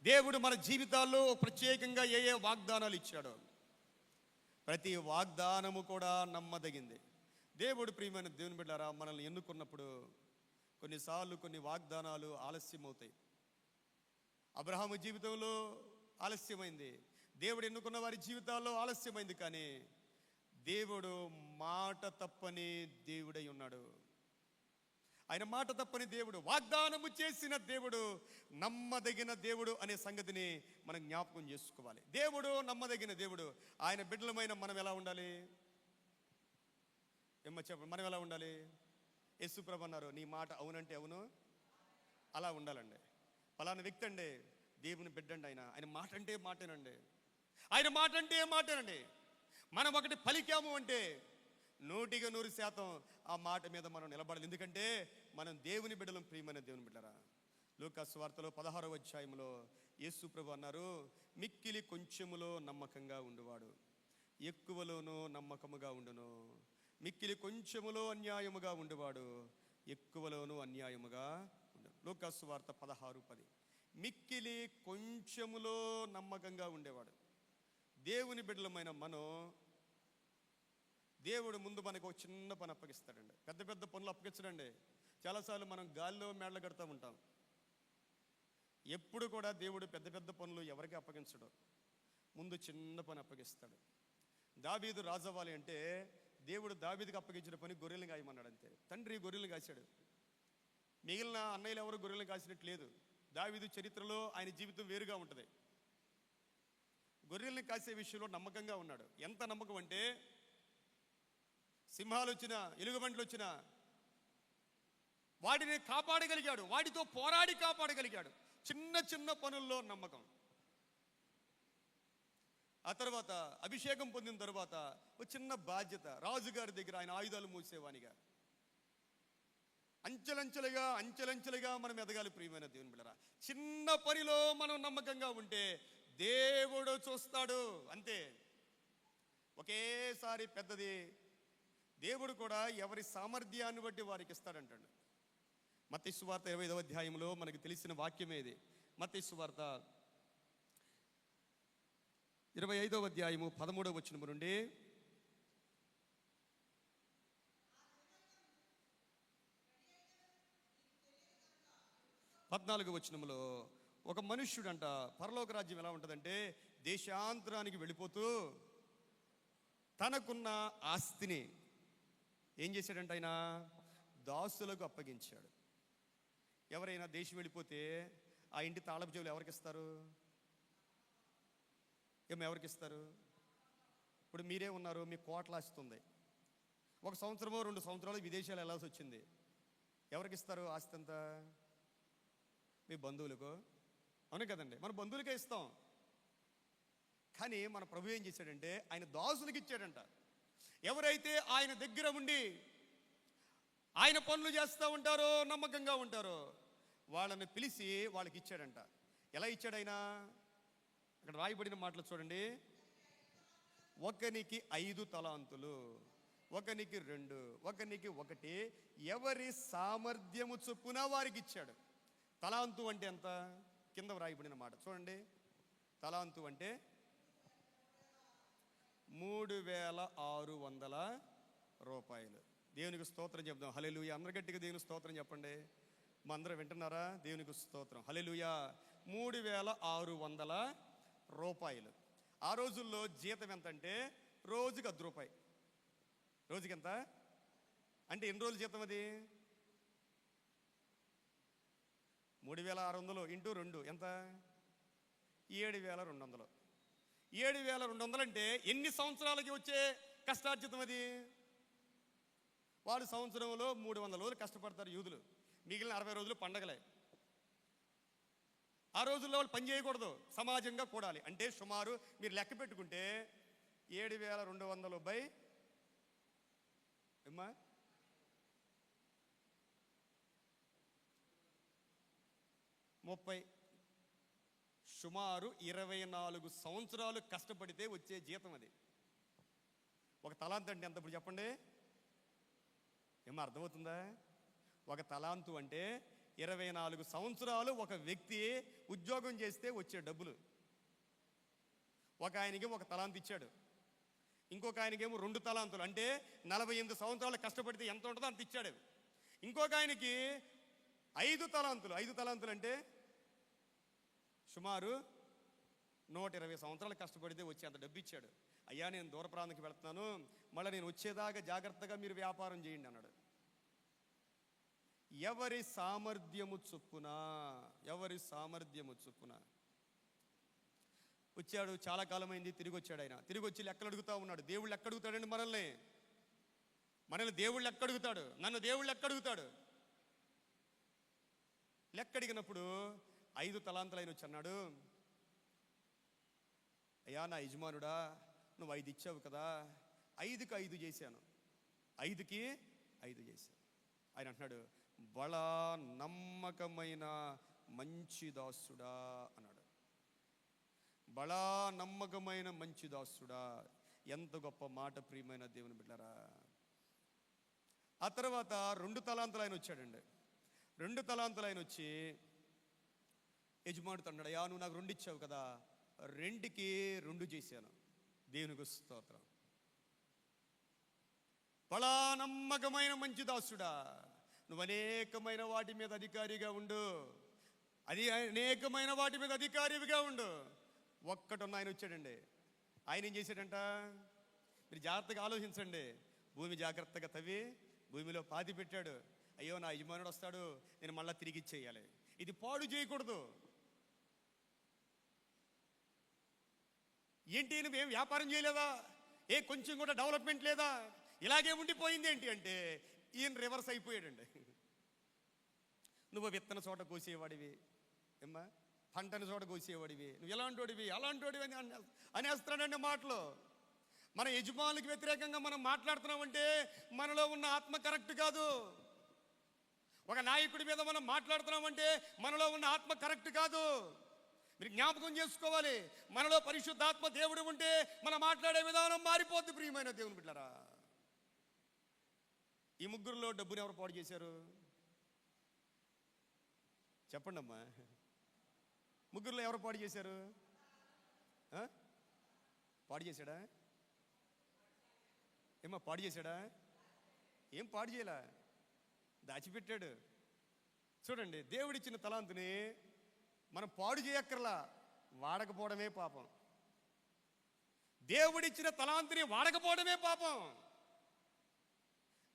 దేవుడు మన జీవితాల్లో ప్రత్యేకంగా ఏ వాగ్దానాలు ఇచ్చాడో ప్రతి వాగ్దానము కూడా నమ్మదగింది. దేవుడు, ప్రియమైన దేవుని బిడ్డలారా, మనల్ని ఎన్నుకున్నప్పుడు కొన్నిసార్లు కొన్ని వాగ్దానాలు ఆలస్యమవుతాయి. అబ్రహాము జీవితంలో ఆలస్యమైంది, దేవుడు ఎన్నుకున్న వారి జీవితాల్లో ఆలస్యమైంది. కానీ దేవుడు మాట తప్పని దేవుడై ఉన్నాడు. ఆయన మాట తప్పని దేవుడు, వాగ్దానము చేసిన దేవుడు, నమ్మదగిన దేవుడు అనే సంగతిని మనం జ్ఞాపకం చేసుకోవాలి. దేవుడు నమ్మదగిన దేవుడు. ఆయన బిడ్డలమైన మనం ఎలా ఉండాలి? చెప్పండి, మనం ఎలా ఉండాలి? యేసుప్రభు అన్నారు, నీ మాట అవునంటే అవును, అలా ఉండాలండి. ఫలానా వ్యక్తి అండి దేవుని బిడ్డండి, ఆయన మాట అంటే మాటేనండి, ఆయన మాట అంటే మాటేనండి. మనం ఒకటి పలికాము అంటే 100% ఆ మాట మీద మనం నిలబడాలి. ఎందుకంటే మనం దేవుని బిడ్డలం, ప్రియమైన దేవుని బిడ్డరా. లూకా సువార్తలో 16వ అధ్యాయంలో యేసు ప్రభు అన్నారు, మిక్కిలి కొంచెములో నమ్మకంగా ఉండువాడు ఎక్కువలోనూ నమ్మకముగా ఉండును, మిక్కిలి కొంచెములో అన్యాయముగా ఉండువాడు ఎక్కువలోనూ అన్యాయముగా ఉండును. లూకా సువార్త 16:10. మిక్కిలి కొంచెములో నమ్మకంగా ఉండేవాడు. దేవుని బిడ్డలమైన మనం, దేవుడు ముందు మనకు ఒక చిన్న పని అప్పగిస్తాడండి. పెద్ద పెద్ద పనులు అప్పగించడండి. చాలాసార్లు మనం గాల్లో మేడలు కడుతూ ఉంటాం. ఎప్పుడు కూడా దేవుడు పెద్ద పెద్ద పనులు ఎవరికి అప్పగించడు, ముందు చిన్న పని అప్పగిస్తాడు. దావీదు రాజవ్వాలి అంటే దేవుడు దావీదుకి అప్పగించిన పని గొర్రెలు కాయమన్నాడు. అంతే. తండ్రి గొర్రెలు కాశాడు. మిగిలిన అన్నయ్యలు ఎవరు గొర్రెలు కాసినట్లేదు. దావీదు చరిత్రలో ఆయన జీవితం వేరుగా ఉంటుంది. గొర్రెల్ని కాసే విషయంలో నమ్మకంగా ఉన్నాడు. ఎంత నమ్మకం అంటే సింహాలు వచ్చినా, ఎలుగుబంట్లు వచ్చినా వాటిని కాపాడగలిగాడు, వాటితో పోరాడి కాపాడగలిగాడు. చిన్న చిన్న పనుల్లో నమ్మకం. ఆ తర్వాత అభిషేకం పొందిన తర్వాత ఒక చిన్న బాధ్యత, రాజుగారి దగ్గర ఆయన ఆయుధాలు మూసేవానిగా. అంచెలంచెలుగా మనం ఎదగాలి. ప్రియమైన దేవుని బిడ్డలారా, చిన్న పనిలో మనం నమ్మకంగా ఉంటే దేవుడు చూస్తాడు. అంతే. ఒకేసారి పెద్దది దేవుడు కూడా ఎవరి సామర్థ్యాన్ని బట్టి వారికి ఇస్తాడంటాడు. మత్తయి సువార్త 25వ అధ్యాయంలో మనకు తెలిసిన వాక్యమే ఇది. మత్తయి సువార్త 25వ అధ్యాయము 13వ వచనం నుండి 14వ వచనంలో ఒక మనుష్యుడంట, పరలోక రాజ్యం ఎలా ఉంటుందంటే దేశాంతరానికి వెళ్ళిపోతూ తనకున్న ఆస్తిని ఏం చేశాడంట, ఆయన దాసులకు అప్పగించాడు. ఎవరైనా దేశం వెళ్ళిపోతే ఆ ఇంటి తాళపు చెవులు ఎవరికి ఇస్తారు? ఎవరికి ఇస్తారు? ఇప్పుడు మీరే ఉన్నారు, మీ కోట్ల ఆస్తి ఉంది. 1 సంవత్సరమో 2 సంవత్సరాలు విదేశాలు వెళ్ళాల్సి వచ్చింది. ఎవరికి ఇస్తారు ఆస్తి అంతా? మీ బంధువులకు. అవును కదండి, మన బంధువులకే ఇస్తాం. కానీ మన ప్రభు ఏం చేశాడంటే ఆయన దాసులకు ఇచ్చాడంట. ఎవరైతే ఆయన దగ్గర ఉండి ఆయన పనులు చేస్తూ ఉంటారో, నమ్మకంగా ఉంటారో, వాళ్ళని పిలిచి వాళ్ళకి ఇచ్చాడంట. ఎలా ఇచ్చాడు ఆయన? అక్కడ రాయబడిన మాటలు చూడండి. ఒకనికి 5 తలాంతులు, ఒకనికి 2, ఒకనికి 1, ఎవరి సామర్థ్యము చొప్పున వారికి ఇచ్చాడు. తలాంతు అంటే ఎంత? కింద రాయబడిన మాట చూడండి. తలాంతు అంటే 3600 రూపాయలు. దేవునికి స్తోత్రం చెప్దాం. హల్లెలూయా. అందరు గట్టిగా దేవునికి స్తోత్రం చెప్పండి. మా అందరూ వింటున్నారా? దేవునికి స్తోత్రం. హల్లెలూయా. 3600 రూపాయలు. ఆ రోజుల్లో జీతం ఎంత అంటే రోజుకి 10 రూపాయలు. రోజుకి ఎంత అంటే ఎన్ని రోజులు జీతం అది? 3600 ఇంటూ 2 ఎంత? 7200. 7200 అంటే ఎన్ని సంవత్సరాలకి వచ్చే కష్టార్జితం అది? వాడు సంవత్సరంలో 300 రోజులు కష్టపడతారు యూదులు, మిగిలిన 60 రోజులు పండగలే. ఆ రోజుల్లో వాళ్ళు పని చేయకూడదు, సమాజంగా కూడాలి. అంటే సుమారు మీరు లెక్క పెట్టుకుంటే 7200 బై ఏమ్మా 30, సుమారు 24 సంవత్సరాలు కష్టపడితే వచ్చే జీతం అది. ఒక తలాంతు అంటే ఎంత ఇప్పుడు చెప్పండి? ఏమో అర్థమవుతుందా? ఒక తలాంతు అంటే 24 సంవత్సరాలు ఒక వ్యక్తి ఉద్యోగం చేస్తే వచ్చే డబ్బులు. ఒక ఆయనకేమో 1 తలాంతు ఇచ్చాడు, ఇంకొక ఆయనకేమో 2 తలాంతులు అంటే 48 సంవత్సరాలు కష్టపడితే ఎంత ఉంటుందో అంత ఇచ్చాడు. ఇంకొక ఆయనకి 5 తలాంతులు. 5 తలాంతులు అంటే సుమారు 120 సంవత్సరాలు కష్టపడితే వచ్చి అంత డబ్బు ఇచ్చాడు. అయ్యా నేను దూర ప్రాంతానికి వెళ్తున్నాను, మళ్ళీ నేను వచ్చేదాకా జాగ్రత్తగా మీరు వ్యాపారం చేయండి అన్నాడు. ఎవరి సామర్థ్యము చొప్పున, ఎవరి సామర్థ్యము చొప్పున. వచ్చాడు, చాలా కాలమైంది, తిరిగి వచ్చాడు. ఆయన తిరిగి వచ్చి లెక్కలు అడుగుతా ఉన్నాడు. దేవుళ్ళు లెక్క అడుగుతాడండి మనల్ని దేవుళ్ళు లెక్క అడుగుతాడు, నన్ను దేవుళ్ళు లెక్క అడుగుతాడు. లెక్క అడిగినప్పుడు 5 తలాంతులు ఆయన వచ్చి అన్నాడు, అయ్యా నా యజమానుడా, నువ్వు 5 ఇచ్చావు కదా, 5కి 5 చేశాను, 5కి 5 చేశాను. ఆయన అంటున్నాడు, బలా నమ్మకమైన మంచి దాసుడా అన్నాడు. బలా నమ్మకమైన మంచి దాసుడా. ఎంత గొప్ప మాట ప్రియమైన దేవుని బిడ్డలారా. ఆ తర్వాత 2 తలాంతులు ఆయన వచ్చాడండి. 2 తలాంతులు ఆయన వచ్చి యజమానుడితో అన్నాడు, అయ్యా నువ్వు నాకు 2 ఇచ్చావు కదా, 2కి 2 చేశాను. దేవునికి స్తోత్రం. బలా నమ్మకమైన మంచి దాసుడా, నువ్వు అనేకమైన వాటి మీద అధికారిగా ఉండు, అనేకమైన వాటి మీద అధికారిగా ఉండు. ఒక్కటున్న ఆయన వచ్చాడండి. ఆయన ఏం చేశాడంట, మీరు జాగ్రత్తగా ఆలోచించండి. భూమి జాగ్రత్తగా తవ్వి భూమిలో పాతి పెట్టాడు. అయ్యో నా యజమానుడు వస్తాడు, నేను మళ్ళీ తిరిగి ఇచ్చేయాలి, ఇది పాడు చేయకూడదు. ఏంటి నువ్వేం వ్యాపారం చేయలేదా, కొంచెం కూడా డెవలప్మెంట్ లేదా, ఇలాగే ఉండిపోయింది ఏంటి అంటే ఈయన రివర్స్ అయిపోయాడండి. నువ్వు విత్తన చోట కోసేవాడివి, ఏమ్మా పంటని చోట కోసేవాడివి, నువ్వు ఎలాంటోడివి అలాంటోడివి అని అనేస్తున్నాడండి మాటలు. మన యజమానులకు వ్యతిరేకంగా మనం మాట్లాడుతున్నామంటే మనలో ఉన్న ఆత్మ కరెక్ట్ కాదు. ఒక నాయకుడి మీద మనం మాట్లాడుతున్నామంటే మనలో ఉన్న ఆత్మ కరెక్ట్ కాదు. మీరు జ్ఞాపకం చేసుకోవాలి, మనలో పరిశుద్ధాత్మ దేవుడు ఉంటే మనం మాట్లాడే విధానం మారిపోద్ది. ప్రియమైన దేవుని బిడ్డలారా, ఈ ముగ్గురులో డబ్బుని ఎవరు పాడు చేశారు చెప్పండి అమ్మా. ముగ్గురులో ఎవరు పాడు చేశారు? పాడు చేశాడా? ఏమ్మా పాడు చేశాడా? ఏం పాడు చేయలా, దాచిపెట్టాడు. చూడండి, దేవుడిచ్చిన తలాంతుని మనం పాడు చేయక్కర్లా, వాడకపోవడమే పాపం. దేవుడిచ్చిన తలాంతుని వాడకపోవడమే పాపం.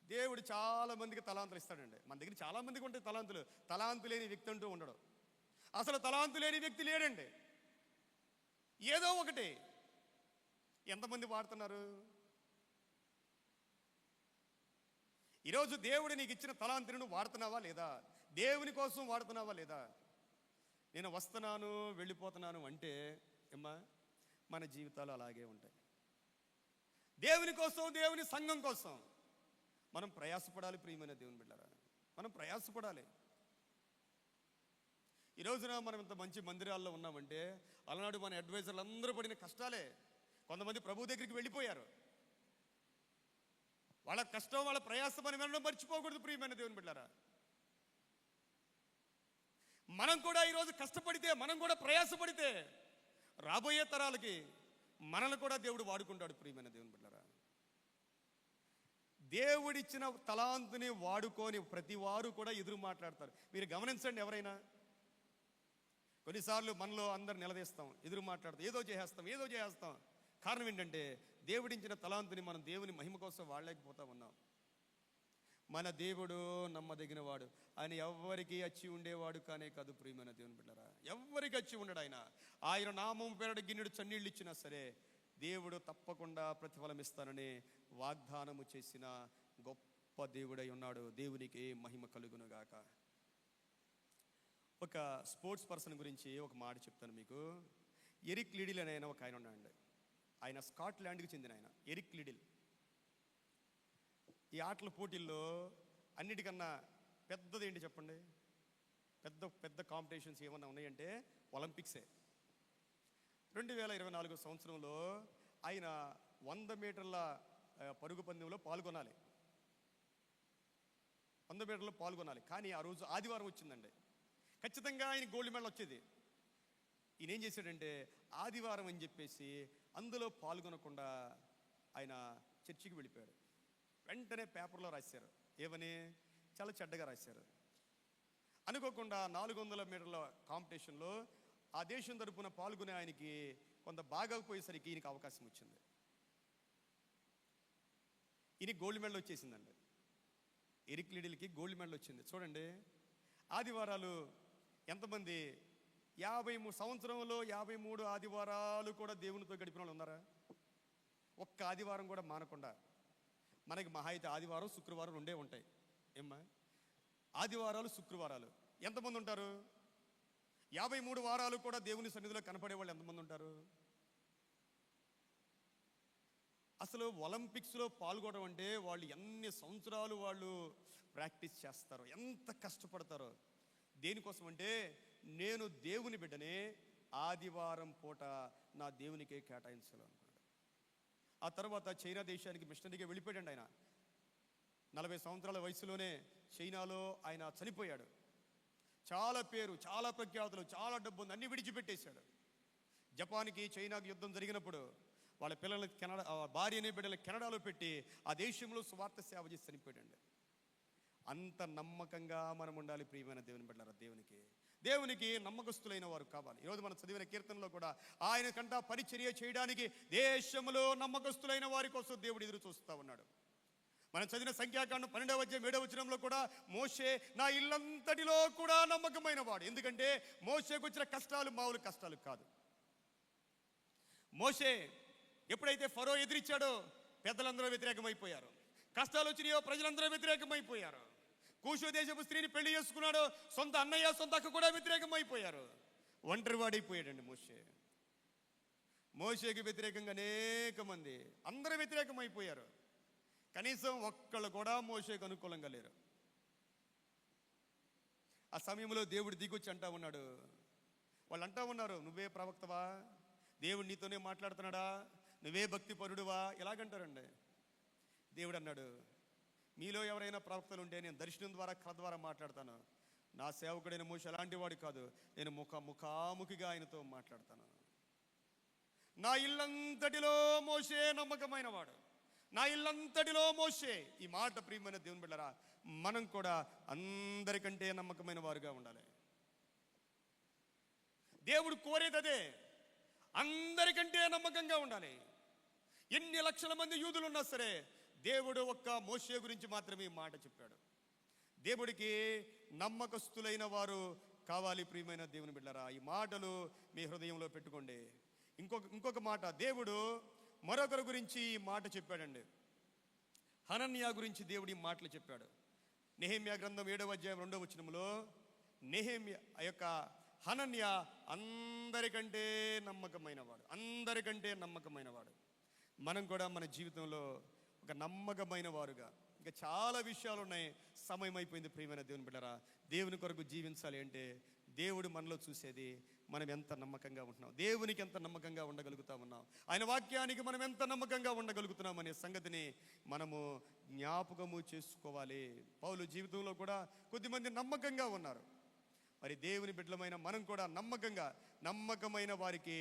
దేవుడు చాలా మందికి తలాంతులు ఇస్తాడండి. మన దగ్గర చాలా మందికి ఉంటాయి తలాంతులు. తలాంతు లేని వ్యక్తి అంటూ ఉండడు. అసలు తలాంతు లేని వ్యక్తి లేడండి. ఏదో ఒకటి. ఎంతమంది వాడుతున్నారు? ఈరోజు దేవుడు నీకు ఇచ్చిన తలాంతుని నువ్వు వాడుతున్నావా లేదా? దేవుని కోసం వాడుతున్నావా లేదా? నేను వస్తున్నాను వెళ్ళిపోతున్నాను అంటే ఏమ్మా మన జీవితాలు అలాగే ఉంటాయి. దేవుని కోసం, దేవుని సంఘం కోసం మనం ప్రయాసపడాలి. ప్రియమైన దేవుని బిడ్డలారా, మనం ప్రయాసపడాలి. ఈ రోజున మనం ఇంత మంచి మందిరాల్లో ఉన్నామంటే అలనాడు మన అడ్వైజర్లు అందరూ పడిన కష్టాలే. కొంతమంది ప్రభు దగ్గరికి వెళ్ళిపోయారు. వాళ్ళ కష్టం, వాళ్ళ ప్రయాసం అని వినడం మర్చిపోకూడదు. ప్రియమైన దేవుని బిడ్డలారా, మనం కూడా ఈరోజు కష్టపడితే, మనం కూడా ప్రయాసపడితే రాబోయే తరాలకి మనల్ని కూడా దేవుడు వాడుకుంటాడు. ప్రియమైన దేవుని బిడ్డలారా, దేవుడిచ్చిన తలాంతుని వాడుకొని ప్రతి వారు కూడా ఎదురు మాట్లాడతారు. మీరు గమనించండి, ఎవరైనా కొన్నిసార్లు మనలో అందరు నిలదీస్తాం, ఎదురు మాట్లాడతాం, ఏదో చేసేస్తాం. కారణం ఏంటంటే దేవుడిచ్చిన తలాంతుని మనం దేవుని మహిమ కోసం వాడలేకపోతా ఉన్నాం. మన దేవుడు నమ్మదగిన వాడు, ఆయన ఎవ్వరికి అచ్చి ఉండేవాడు కానే కాదు. ప్రియమైన దేవుని బిడ్డలారా, ఎవ్వరికి అచ్చి ఉండడు. ఆయన నామం పేరట గిన్నెడు చన్నీళ్ళు ఇచ్చినా సరే దేవుడు తప్పకుండా ప్రతిఫలం ఇస్తానని వాగ్దానము చేసిన గొప్ప దేవుడై ఉన్నాడు. దేవునికి మహిమ కలుగునుగాక. ఒక స్పోర్ట్స్ పర్సన్ గురించి ఒక మాట చెప్తాను మీకు. ఎరిక్ లిడిల్ అనే ఒక ఆయన ఉన్నాడు. ఆయన స్కాట్లాండ్కి చెందిన ఆయన, ఎరిక్ లిడిల్. ఈ ఆటల పోటీల్లో అన్నిటికన్నా పెద్దది ఏంటి చెప్పండి? పెద్ద కాంపిటీషన్స్ ఏమన్నా ఉన్నాయంటే ఒలింపిక్సే. 2024 సంవత్సరంలో ఆయన 100 మీటర్ల పరుగు పందెంలో పాల్గొనాలి. 100 మీటర్లో పాల్గొనాలి. కానీ ఆ రోజు ఆదివారం వచ్చిందండి. ఖచ్చితంగా ఆయన గోల్డ్ మెడల్ వచ్చేది. ఈయన ఏం చేశాడంటే ఆదివారం అని చెప్పేసి అందులో పాల్గొనకుండా ఆయన చర్చికి వెళ్ళిపోయాడు. వెంటనే పేపర్లో రాశారు, ఏమని? చాలా చెడ్డగా రాశారు. అనుకోకుండా 400 మీటర్ల కాంపిటీషన్లో ఆ దేశం తరపున పాల్గొనే ఆయనకి కొంత బాగోపోయేసరికి ఈయనకి అవకాశం వచ్చింది. ఈయన గోల్డ్ మెడల్ వచ్చేసిందండి. ఎరిక్ లిడిల్కి గోల్డ్ మెడల్ వచ్చింది. చూడండి, ఆదివారాలు ఎంతమంది 53 సంవత్సరంలో 53 ఆదివారాలు కూడా దేవునితో గడిపిన వాళ్ళు ఉన్నారా? ఒక్క ఆదివారం కూడా మానకుండా. మనకి మహా అయితే ఆదివారం శుక్రవారం 2 ఉంటాయి. ఏమ్మా, ఆదివారాలు శుక్రవారాలు ఎంతమంది ఉంటారు? 53 వారాలు కూడా దేవుని సన్నిధిలో కనపడే వాళ్ళు ఎంతమంది ఉంటారు? అసలు ఒలింపిక్స్లో పాల్గొనడం అంటే వాళ్ళు ఎన్ని సంవత్సరాలు వాళ్ళు ప్రాక్టీస్ చేస్తారో, ఎంత కష్టపడతారో. దేనికోసం అంటే, నేను దేవుని బిడ్డనే, ఆదివారం పూట నా దేవునికే కేటాయించాలి అనుకున్నాడు. ఆ తర్వాత చైనా దేశానికి మిషనరీగా వెళ్ళిపోయాడు ఆయన. 40 సంవత్సరాల వయసులోనే చైనాలో ఆయన చనిపోయాడు. చాలా పేరు, చాలా ప్రఖ్యాతులు, చాలా డబ్బు ఉంది, అన్ని విడిచిపెట్టేశాడు. జపాన్కి చైనాకి యుద్ధం జరిగినప్పుడు వాళ్ళ పిల్లల్ని భార్యని బిడ్డలు కెనడాలో పెట్టి ఆ దేశంలో సువార్త సేవ చేసి చనిపోయాడండి. అంత నమ్మకంగా మనం ఉండాలి ప్రియమైన దేవుని బిడ్డలారా. దేవునికి నమ్మకస్తులైన వారు కావాలి. ఈరోజు మనం చదివిన కీర్తనలో కూడా ఆయన కంట పరిచర్య చేయడానికి దేశంలో నమ్మకస్తులైన వారి కోసం దేవుడు ఎదురు చూస్తూ ఉన్నాడు. మనం చదివిన సంఖ్యాకాండం 12వ అధ్యాయం 7వ వచనంలో కూడా మోషే నా ఇల్లంతటిలో కూడా నమ్మకమైన వాడు. ఎందుకంటే మోషేకు వచ్చిన కష్టాలు మామూలు కష్టాలు కాదు. మోషే ఎప్పుడైతే ఫరో ఎదిరించాడో పెద్దలందరూ వ్యతిరేకమైపోయారు. కష్టాలు వచ్చినాయో ప్రజలందరూ వ్యతిరేకమైపోయారు. కూషు దేశపు స్త్రీని పెళ్లి చేసుకున్నాడో సొంత అన్నయ్య సొంత అక్క కూడా వ్యతిరేకమైపోయారు. ఒంటరివాడైపోయాడండి మోషే. మోషేకి వ్యతిరేకంగా అనేక మంది అందరూ వ్యతిరేకమైపోయారు. కనీసం ఒక్కళ్ళు కూడా మోషేకు అనుకూలంగా లేరు. ఆ సమయంలో దేవుడు దిగొచ్చి అంటా ఉన్నాడు. వాళ్ళు అంటా ఉన్నారు, నువ్వే ప్రవక్తవా, దేవుడు నీతోనే మాట్లాడుతున్నాడా, నువ్వే భక్తి పరుడువా, ఎలాగంటారండి. దేవుడు అన్నాడు, మీలో ఎవరైనా ప్రవక్తలు ఉంటే నేను దర్శనం ద్వారా కళ ద్వారా మాట్లాడతాను. నా సేవకుడైన మోషే అలాంటి వాడు కాదు, నేను ముఖాముఖిగా ఆయనతో మాట్లాడతాను. నా ఇల్లంతటిలో మోషే నమ్మకమైన వాడు, నా ఇల్లంతటిలో మోషే. ఈ మాట ప్రియమైన దేవుని బిడ్డలారా, మనం కూడా అందరికంటే నమ్మకమైన వారుగా ఉండాలి. దేవుడు కోరేది అదే, అందరికంటే నమ్మకంగా ఉండాలి. ఎన్ని లక్షల మంది యూదులు ఉన్నా సరే దేవుడు ఒక్క మోషే గురించి మాత్రమే మాట చెప్పాడు. దేవుడికి నమ్మకస్తులైన వారు కావాలి ప్రియమైన దేవుని బిడ్డలారా. ఈ మాటలు మీ హృదయంలో పెట్టుకోండి. ఇంకొక మాట, దేవుడు మరొకరి గురించి ఈ మాట చెప్పాడండి. హనన్యా గురించి దేవుడు ఈ మాటలు చెప్పాడు. నెహెమ్యా గ్రంథం 7వ అధ్యాయం 2వ వచనంలో నెహెమ్యా యొక్క హనన్యా అందరికంటే నమ్మకమైన వాడు. మనం కూడా మన జీవితంలో ఒక నమ్మకమైన వారుగా, ఇంకా చాలా విషయాలు ఉన్నాయి, సమయం అయిపోయింది ప్రియమైన దేవుని బిడ్డరా. దేవుని కొరకు జీవించాలి అంటే దేవుడు మనలో చూసేది మనం ఎంత నమ్మకంగా ఉంటున్నాం, దేవునికి ఎంత నమ్మకంగా ఉండగలుగుతా ఉన్నాం, ఆయన వాక్యానికి మనం ఎంత నమ్మకంగా ఉండగలుగుతున్నాం అనే సంగతిని మనము జ్ఞాపకము చేసుకోవాలి. పౌలు జీవితంలో కూడా కొద్దిమంది నమ్మకంగా ఉన్నారు. మరి దేవుని బిడ్డలమైన మనం కూడా నమ్మకమైన వారికి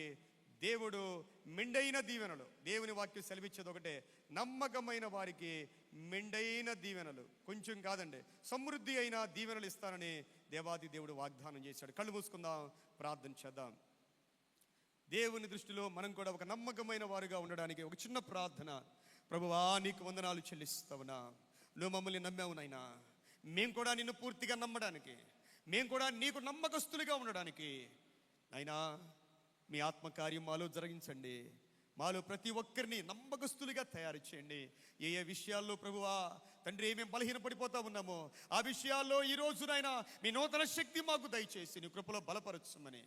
దేవుడు మెండైన దీవెనలు, దేవుని వాక్యం సెలవిచ్చేది ఒకటే, నమ్మకమైన వారికి మెండైన దీవెనలు, కొంచెం కాదండి, సమృద్ధి అయిన దీవెనలు ఇస్తానని దేవాది దేవుడు వాగ్దానం చేశాడు. కళ్ళు మూసుకుందాం, ప్రార్థన చేద్దాం. దేవుని దృష్టిలో మనం కూడా ఒక నమ్మకమైన వారుగా ఉండడానికి ఒక చిన్న ప్రార్థన. ప్రభువా, నీకు వందనాలు చెల్లిస్తావునా, నువ్వు మమ్మల్ని నమ్మావు నాయనా. మేము కూడా నిన్ను పూర్తిగా నమ్మడానికి, మేము కూడా నీకు నమ్మకస్తులుగా ఉండడానికి నాయనా మీ ఆత్మకార్యం మాలో జరిగించండి. మాలో ప్రతి ఒక్కరిని నమ్మకస్తులుగా తయారు చేయండి. ఏ విషయాల్లో ప్రభువా తండ్రి మేము బలహీనపడిపోతా ఉన్నామో ఆ విషయాల్లో ఈ రోజునైనా మీ నూతన శక్తి మాకు దయచేసి నీ కృపలో బలపరచమని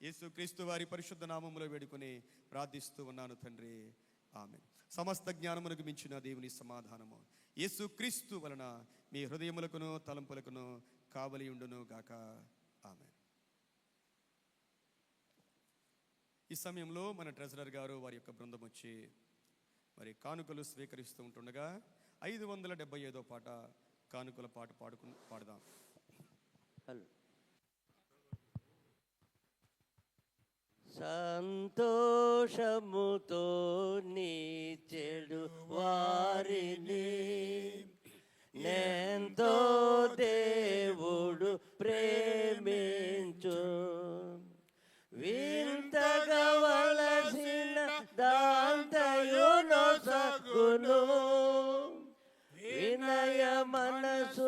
యేసుక్రీస్తు వారి పరిశుద్ధ నామములో వేడుకొని ప్రార్థిస్తూ ఉన్నాను తండ్రి, ఆమేన్. సమస్త జ్ఞానమునకు మించిన దేవుని సమాధానము యేసుక్రీస్తు వలన మీ హృదయములకును తలంపులకును కావలి ఉండును గాక, ఆమేన్. ఈ సమయంలో మన ట్రెజరర్ గారు వారి యొక్క బృందం వచ్చి మరి కానుకలు స్వీకరిస్తూ ఉంటుండగా 575వ పాట కానుకల పాట పాడదాం. సంతోషముతో నీ చెడు వారిని నెంతో దేవుడు ప్రేమించు, వింతగవలసిన దాంతయును సగును, వినయ మనసు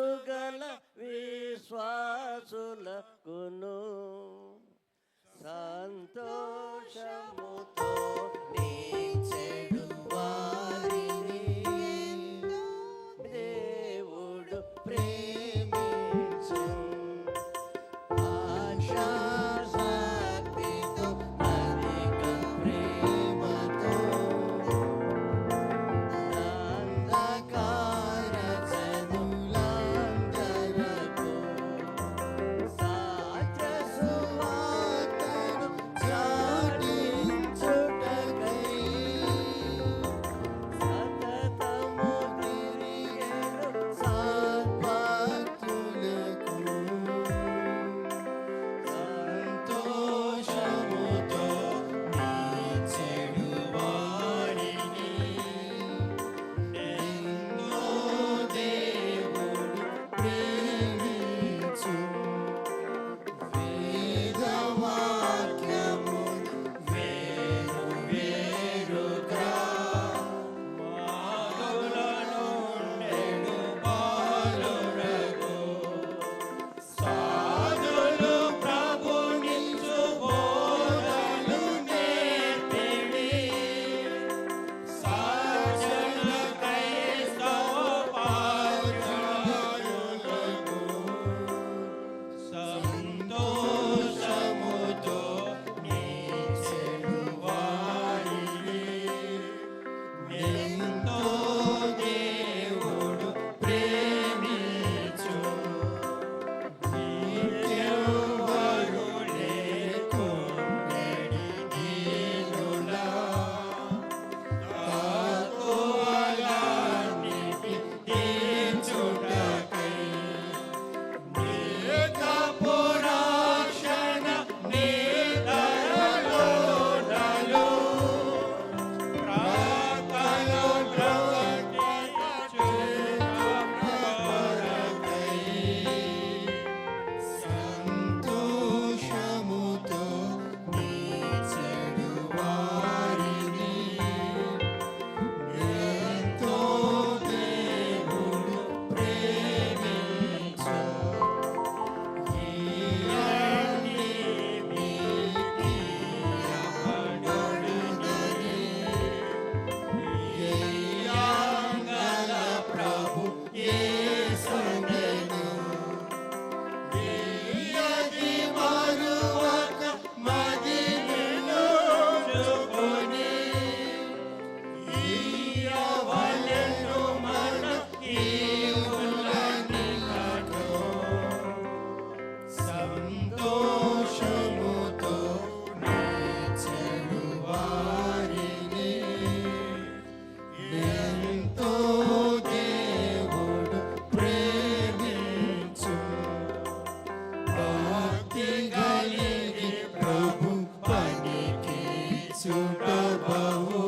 స్తుతించుట బహు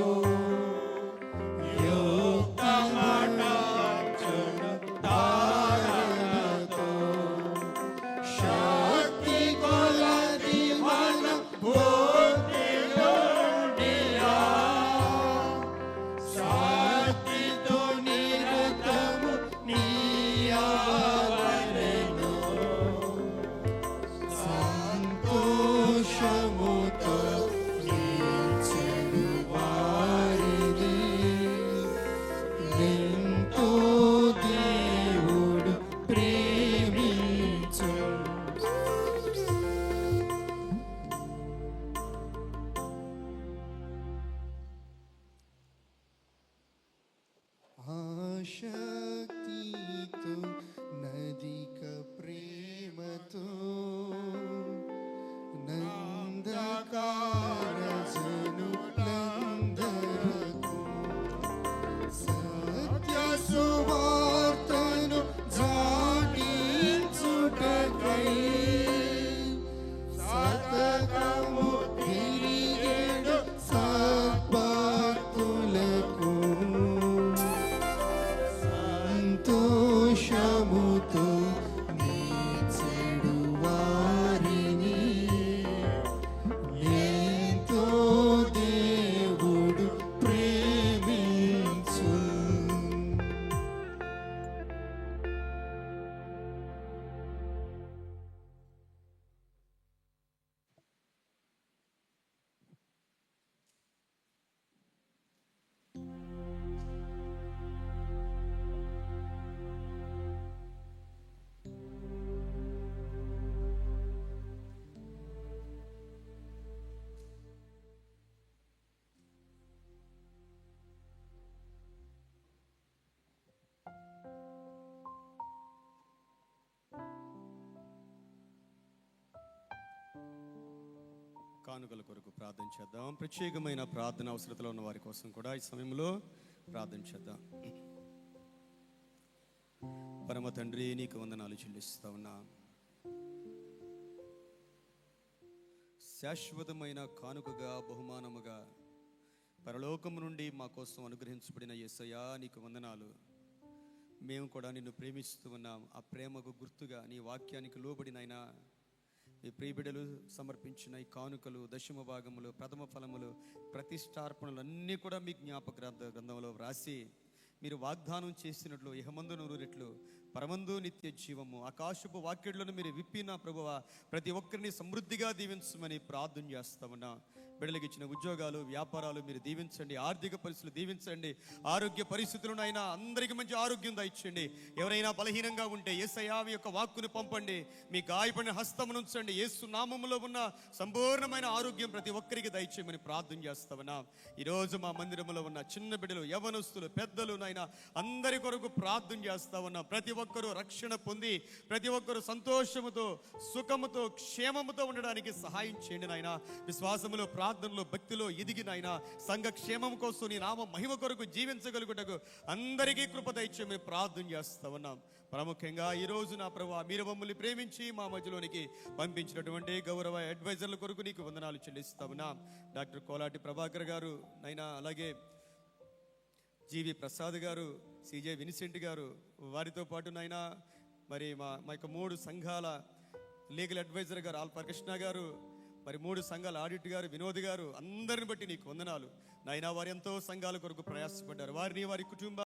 యుక్తమటార్చును తాళనతో శక్తి కొలది మన బుద్ధిలోనియా శక్తితో నిరతము నీయవలెను సంతోషముతో నిలిచెను వారిని ఎంతో దేవుడు ప్రేమించును. ఆశక్తితో నదిక ప్రేమతో నందకార జనులందరకు సత్య సువార్తను చాటించుటకై సతతము తిరిగెడు సద్భక్తులకు సంతోషముతో నిలిచెడు వారిని ఎంతో దేవుడు ప్రేమించును. కానుకల కొరకు ప్రార్థన చేద్దాం. ప్రత్యేకమైన ప్రార్థన అవసరతలో ఉన్న వారి కోసం కూడా ఈ సమయంలో ప్రార్థన చేద్దాం. పరమ తండ్రి, నీకు వందనాలు చెల్లిస్తా ఉన్నా. శాశ్వతమైన కానుకగా బహుమానముగా పరలోకము నుండి మా కోసం అనుగ్రహించబడిన యేసయ్యా, నీకు వందనాలు. మేము కూడా నిన్ను ప్రేమిస్తూ ఉన్నాం. ఆ ప్రేమకు గుర్తుగా నీ వాక్యానికి లోబడినైనా ఈ ప్రియబిడలు సమర్పించిన ఈ కానుకలు, దశమ భాగములు, ప్రథమ ఫలములు, ప్రతిష్టార్పణలు అన్నీ కూడా మీ జ్ఞాపక గ్రంథంలో వ్రాసి మీరు వాగ్దానం చేసినట్లు ఇహమందు 100 రెట్లు పరమందు నిత్య జీవము ఆకాశపు వాక్యలను మీరు విప్పిన ప్రభువా ప్రతి ఒక్కరిని సమృద్ధిగా దీవించమని ప్రార్థన చేస్తామన్నా. బిడ్డలకు ఇచ్చిన ఉద్యోగాలు, వ్యాపారాలు మీరు దీవించండి. ఆర్థిక పరిస్థితులు దీవించండి. ఆరోగ్య పరిస్థితులను అయినా అందరికీ మంచి ఆరోగ్యం దయచేయండి. ఎవరైనా బలహీనంగా ఉంటే యేసయ్యా మీ యొక్క వాక్కును పంపండి. మీ గాయపడిన హస్తమును ఉంచండి. యేసు నామములో ఉన్న సంపూర్ణమైన ఆరోగ్యం ప్రతి ఒక్కరికి దయచేయమని ప్రార్థన చేస్తామన్నా. ఈరోజు మా మందిరంలో ఉన్న చిన్న బిడ్డలు, యవనస్తులు, పెద్దలు నాయన అందరి కొరకు ప్రార్థన చేస్తా ఉన్నా. ప్రతి ఒక్కరూ రక్షణ పొంది ప్రతి ఒక్కరూ సంతోషముతో, సుఖముతో, క్షేమముతో ఉండడానికి సహాయం చేయండి నాయన. విశ్వాసములో, ప్రార్థనలో, భక్తిలో ఎదిగి నాయన సంఘ క్షేమం కోసం నీ నామ మహిమ కొరకు జీవించగలుగుటకు అందరికీ కృప దయచేయమని ప్రార్థన చేస్తా ఉన్నాం. ప్రాముఖ్యంగా ఈ రోజు నా ప్రభువా మీరు మమ్మల్ని ప్రేమించి మా మధ్యలోనికి పంపించినటువంటి గౌరవ అడ్వైజర్ల కొరకు నీకు వందనాలు చెల్లిస్తా ఉన్నాం. డాక్టర్ కోలాటి ప్రభాకర్ గారు నైనా, అలాగే జీవి ప్రసాద్ గారు, సిజే విన్సెంట్ గారు, వారితో పాటు నాయనా మరి మా యొక్క 3 సంఘాల లీగల్ అడ్వైజర్ గారు ఆల్పకృష్ణ గారు, మరి 3 సంఘాల ఆడిట్ గారు వినోద్ గారు, అందరిని బట్టి నీకు వందనాలు నాయనా. వారు ఎంతో సంఘాల కొరకు ప్రయాసపడ్డారు. వారిని, వారి కుటుంబ